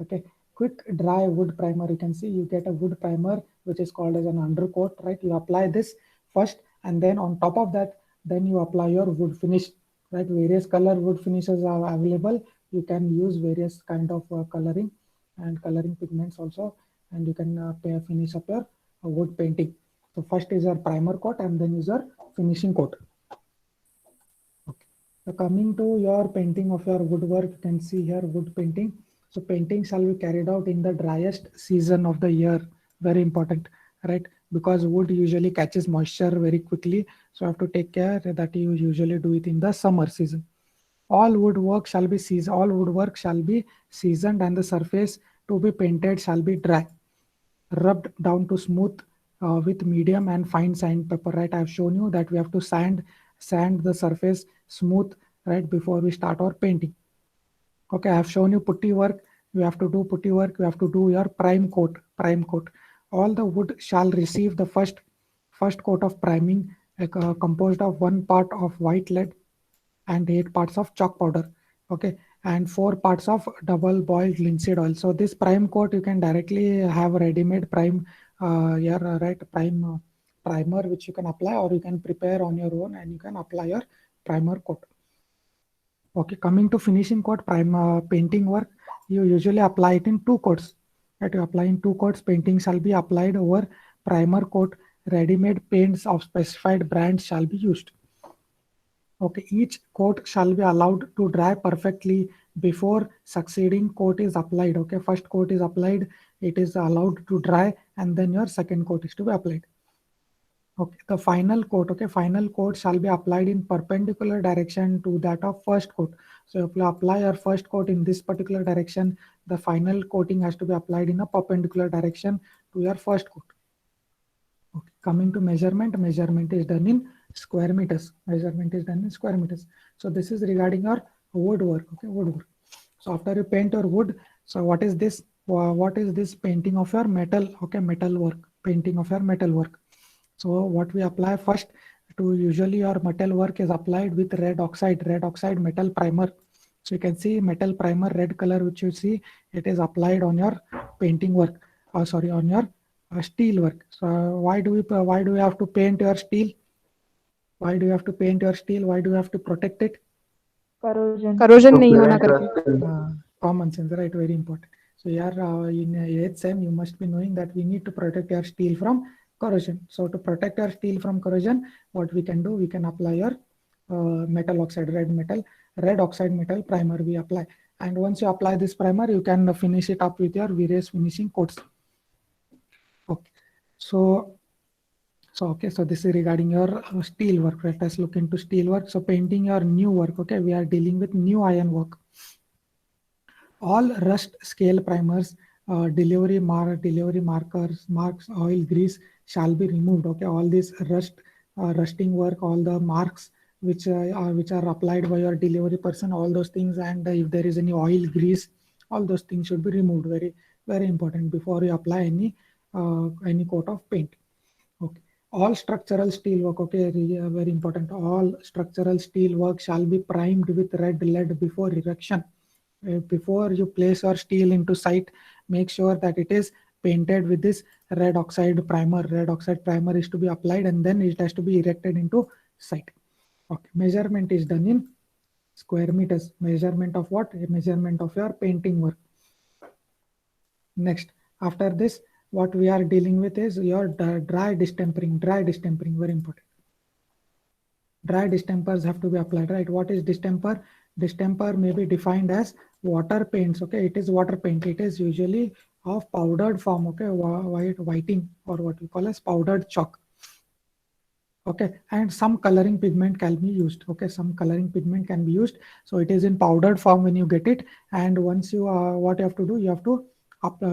Okay, quick dry wood primer, you can see you get a wood primer which is called as an undercoat, right? You apply this first, and then on top of that, Then you apply your wood finish, right? Various color wood finishes are available. You can use various kind of coloring and coloring pigments also, and you can finish up your wood painting. So first is your primer coat and then is your finishing coat. Okay. So coming to your painting of your woodwork, you can see here wood painting. So painting shall be carried out in the driest season of the year. Very important, right? Because wood usually catches moisture very quickly. So you have to take care that you usually do it in the summer season. All woodwork shall be seasoned. All woodwork shall be seasoned, and the surface to be painted shall be dry, rubbed down to smooth with medium and fine sandpaper. Right, I have shown you that we have to sand the surface smooth right before we start our painting. Okay, I have shown you putty work. You have to do putty work. You have to do your prime coat. Prime coat. All the wood shall receive the first coat of priming, composed of 1 part of white lead and 8 parts of chalk powder. Okay, and 4 parts of double boiled linseed oil. So this prime coat you can directly have ready-made prime, primer which you can apply, or you can prepare on your own and you can apply your primer coat. Okay, coming to finishing coat, painting work, you usually apply it in 2 coats. Right, you apply in 2 coats. Painting shall be applied over primer coat. Ready-made paints of specified brands shall be used. Okay, each coat shall be allowed to dry perfectly before succeeding coat is applied. Okay, first coat is applied, it is allowed to dry, and then your second coat is to be applied. Okay, the final coat. Okay, final coat shall be applied in perpendicular direction to that of first coat. So if you apply your first coat in this particular direction, the final coating has to be applied in a perpendicular direction to your first coat. Okay, coming to measurement, measurement is done in square meters. Measurement is done in square meters. So this is regarding your woodwork. Okay, woodwork. So after you paint your wood, so what is this? What is this painting of your metal? Okay, metal work. Painting of your metal work. So what we apply first, to usually your metal work is applied with red oxide metal primer. So you can see metal primer, red color, which you see, it is applied on your painting work. On your steel work. So why do we have to paint your steel? Why do you have to paint your steel? Why do you have to protect it? corrosion नहीं होना करके. Common sense, right? Very important. So here in 8th sem, you must be knowing that we need to protect your steel from corrosion. So to protect your steel from corrosion, what we can do, we can apply your metal oxide, red oxide metal primer we apply. And once you apply this primer, you can finish it up with your various finishing coats. Okay, so this is regarding your steel work. Let us look into steel work. So painting your new work. Okay, we are dealing with new iron work. All rust scale primers, delivery markers, marks, oil, grease shall be removed. Okay, all this rusting work, all the marks which are applied by your delivery person, all those things, and if there is any oil, grease, all those things should be removed. Very, very important before you apply any coat of paint. Okay, all structural steel work. Okay, very important. All structural steel work shall be primed with red lead before erection. Before you place your steel into site, make sure that it is painted with this red oxide primer. Red oxide primer is to be applied, and then it has to be erected into site. Okay, measurement is done in square meters. Measurement of what? A measurement of your painting work. Next, after this, what we are dealing with is your dry distempering. Dry distempering, very important. Dry distempers have to be applied, right? What is distemper? Distemper may be defined as water paints. Okay, it is water paint. It is usually of powdered form. Okay, whiting, or what we call as powdered chalk. Okay, and some coloring pigment can be used. Okay, some coloring pigment can be used. So it is in powdered form when you get it, and once you what you have to do, you have to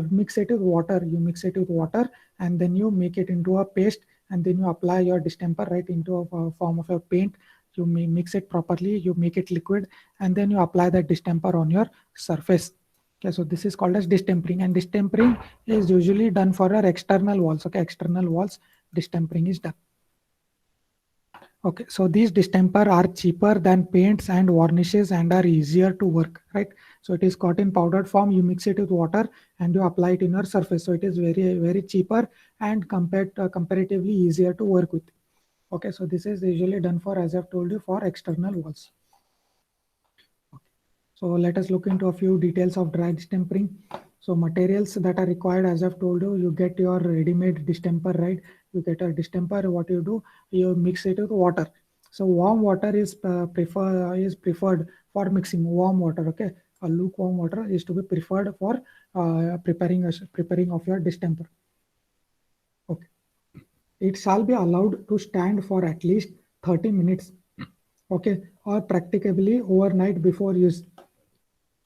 mix it with water. You mix it with water, and then you make it into a paste, and then you apply your distemper right into a form of a paint. You mix it properly, you make it liquid, and then you apply that distemper on your surface. Okay, so this is called as distempering, and distempering is usually done for our external walls. Okay, external walls, distempering is done. Okay, so these distemper are cheaper than paints and varnishes and are easier to work, right? So it is got in powdered form, you mix it with water and you apply it in your surface. So it is very, very cheaper and comparatively easier to work with. Okay, so this is usually done for, as I've told you, for external walls. So let us look into a few details of dry distempering. So materials that are required, as I've told you, you get your ready-made distemper, right? You get a distemper. What you do, you mix it with water. So warm water is preferred for mixing. Warm water, okay. A lukewarm water is to be preferred for preparing of your distemper. Okay. It shall be allowed to stand for at least 30 minutes, okay, or practicably overnight before use.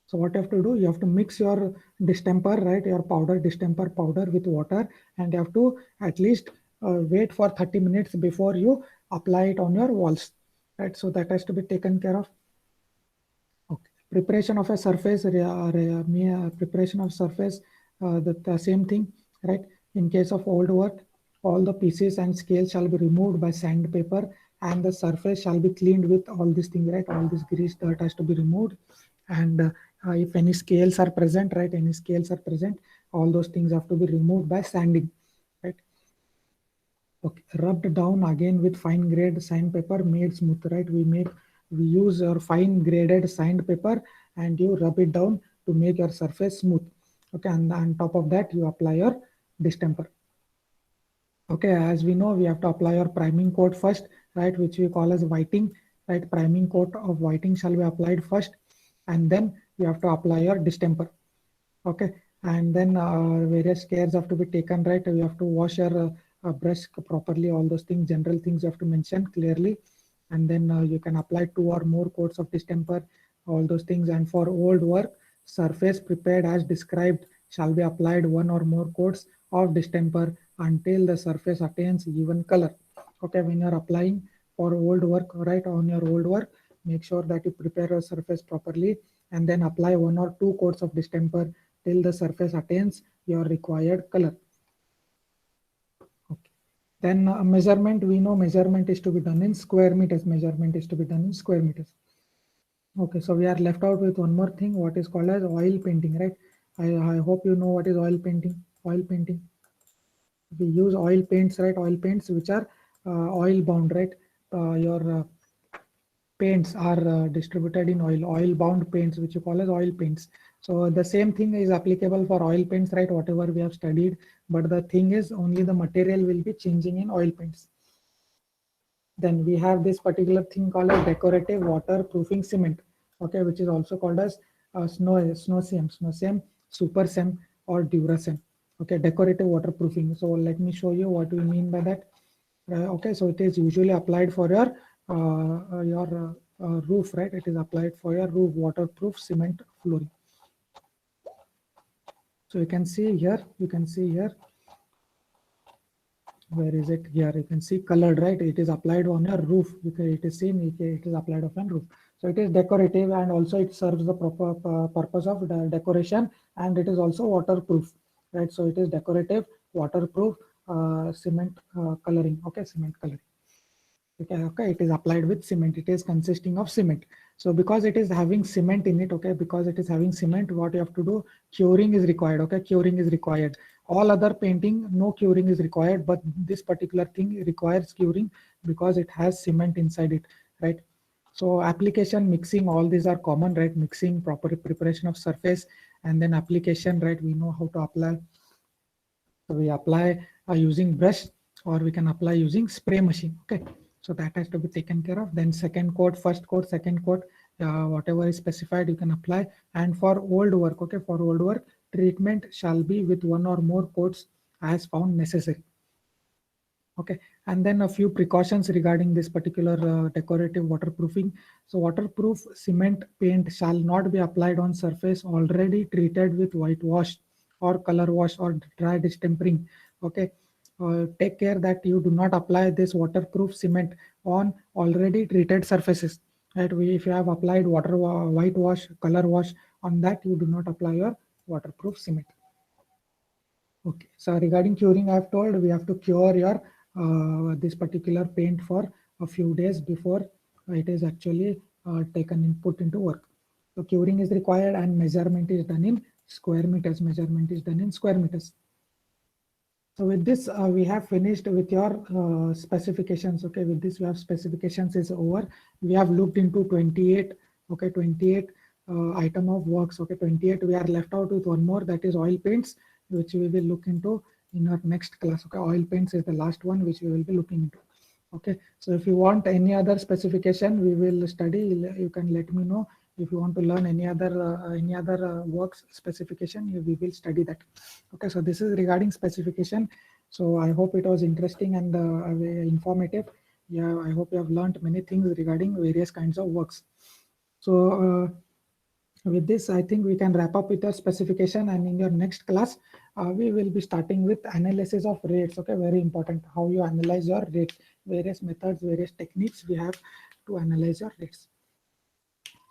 So what you have to do, you have to mix your distemper, right, your distemper powder with water, and you have to at least wait for 30 minutes before you apply it on your walls, right? So that has to be taken care of. Okay. Preparation of a surface, preparation of surface, the same thing, right? In case of old work, all the pieces and scales shall be removed by sandpaper, and the surface shall be cleaned with all these things, right? All this grease, dirt has to be removed, and if any scales are present, right? Any scales are present, all those things have to be removed by sanding, right? Okay, rubbed down again with fine grade sandpaper made smooth, right? We use our fine graded sandpaper and you rub it down to make your surface smooth. Okay, and on top of that, you apply your distemper. Okay, as we know, we have to apply our priming coat first, right? Which we call as whiting, right? Priming coat of whiting shall be applied first, and then you have to apply your distemper. Okay, and then various cares have to be taken, right? You have to wash your brush properly, all those things, general things you have to mention clearly, and then you can apply 2 or more coats of distemper, all those things. And for old work, surface prepared as described shall be applied 1 or more coats of distemper until the surface attains even color. Okay, when you're applying for old work, right, on your old work, make sure that you prepare your surface properly and then apply 1 or 2 coats of distemper till the surface attains your required color. Okay. Then measurement, we know measurement is to be done in square meters. Measurement is to be done in square meters. Okay, so we are left out with one more thing, what is called as oil painting, right? I hope you know what is oil painting. Oil painting. We use oil paints, right? Oil paints which are oil bound, right? Your paints are distributed in oil bound paints, which you call as oil paints. So the same thing is applicable for oil paints, right? Whatever we have studied, but the thing is only the material will be changing in oil paints. Then we have this particular thing called as decorative waterproofing cement, okay, which is also called as SnoCem, SuperCem, or Duracem. Okay, decorative waterproofing. So let me show you what we mean by that. Okay, so it is usually applied for your roof, right? It is applied for your roof, waterproof cement flooring. So you can see here, where is it? Here you can see colored, right? It is applied on your roof. It is seen, it is applied on roof. So it is decorative, and also it serves the proper purpose of decoration, and it is also waterproof, right? So it is decorative, waterproof cement coloring. Okay, cement coloring. Okay, it is applied with cement. It is consisting of cement. So because it is having cement in it, okay, because it is having cement, what you have to do, curing is required. Okay, curing is required. All other painting, no curing is required, but this particular thing requires curing because it has cement inside it, right? So application, mixing, all these are common, right? Mixing, proper preparation of surface, and then application, right? We know how to apply. So we apply using brush, or we can apply using spray machine. Okay, so that has to be taken care of. Then second coat, first coat, second coat, whatever is specified you can apply. And for old work, okay, for old work, treatment shall be with 1 or more coats as found necessary. Okay, and then a few precautions regarding this particular decorative waterproofing. So waterproof cement paint shall not be applied on surface already treated with whitewash or color wash or dry distempering. Okay, take care that you do not apply this waterproof cement on already treated surfaces. Right, if you have applied whitewash, color wash on that, you do not apply your waterproof cement. Okay, so regarding curing, I have told we have to cure your this particular paint for a few days before it is actually taken and put into work. So curing is required, and measurement is done in square meters. Measurement is done in square meters. So with this, we have finished with your specifications. Okay, with this, we have specifications is over. We have looked into 28. Okay, 28 item of works. Okay, 28. We are left out with one more, that is oil paints, which we will look into in our next class. Okay, oil paints is the last one which we will be looking into. Okay, so if you want any other specification, we will study. You can let me know. If you want to learn any other works specification, we will study that. Okay, so this is regarding specification. So I hope it was interesting and informative. Yeah, I hope you have learned many things regarding various kinds of works. So with this, I think we can wrap up with the specification, and in your next class, we will be starting with analysis of rates. Okay, very important, how you analyze your rates, various methods, various techniques we have to analyze your rates.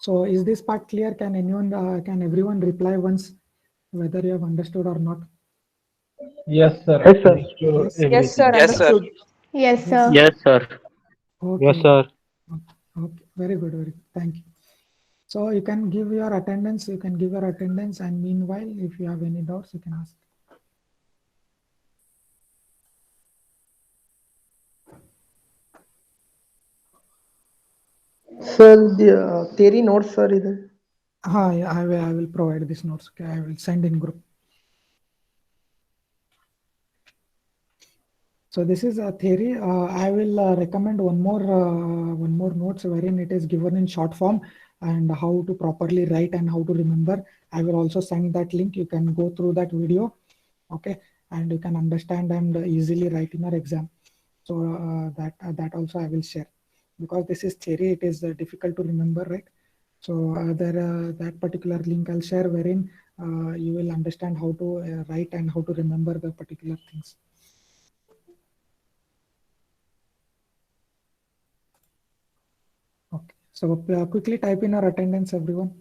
So is this part clear? Can everyone reply once whether you have understood or not? Yes, sir. Yes, sir. Understood Yes. Yes, sir. everything. Yes, sir. Understood. Yes, sir. Yes, sir. Okay. Yes, sir. Okay, very good, very good. Thank you. So you can give your attendance. You can give your attendance, and meanwhile, if you have any doubts, you can ask. Sir, the theory notes, sir, is there? Yeah, I will provide these notes. Okay, I will send in group. So this is a theory. I will recommend one more notes wherein it is given in short form and how to properly write and how to remember. I will also send that link. You can go through that video, okay, and you can understand and easily write in your exam. So that also I will share, because this is theory. It is difficult to remember, right? So that particular link I'll share wherein you will understand how to write and how to remember the particular things. Okay, so quickly type in our attendance, everyone.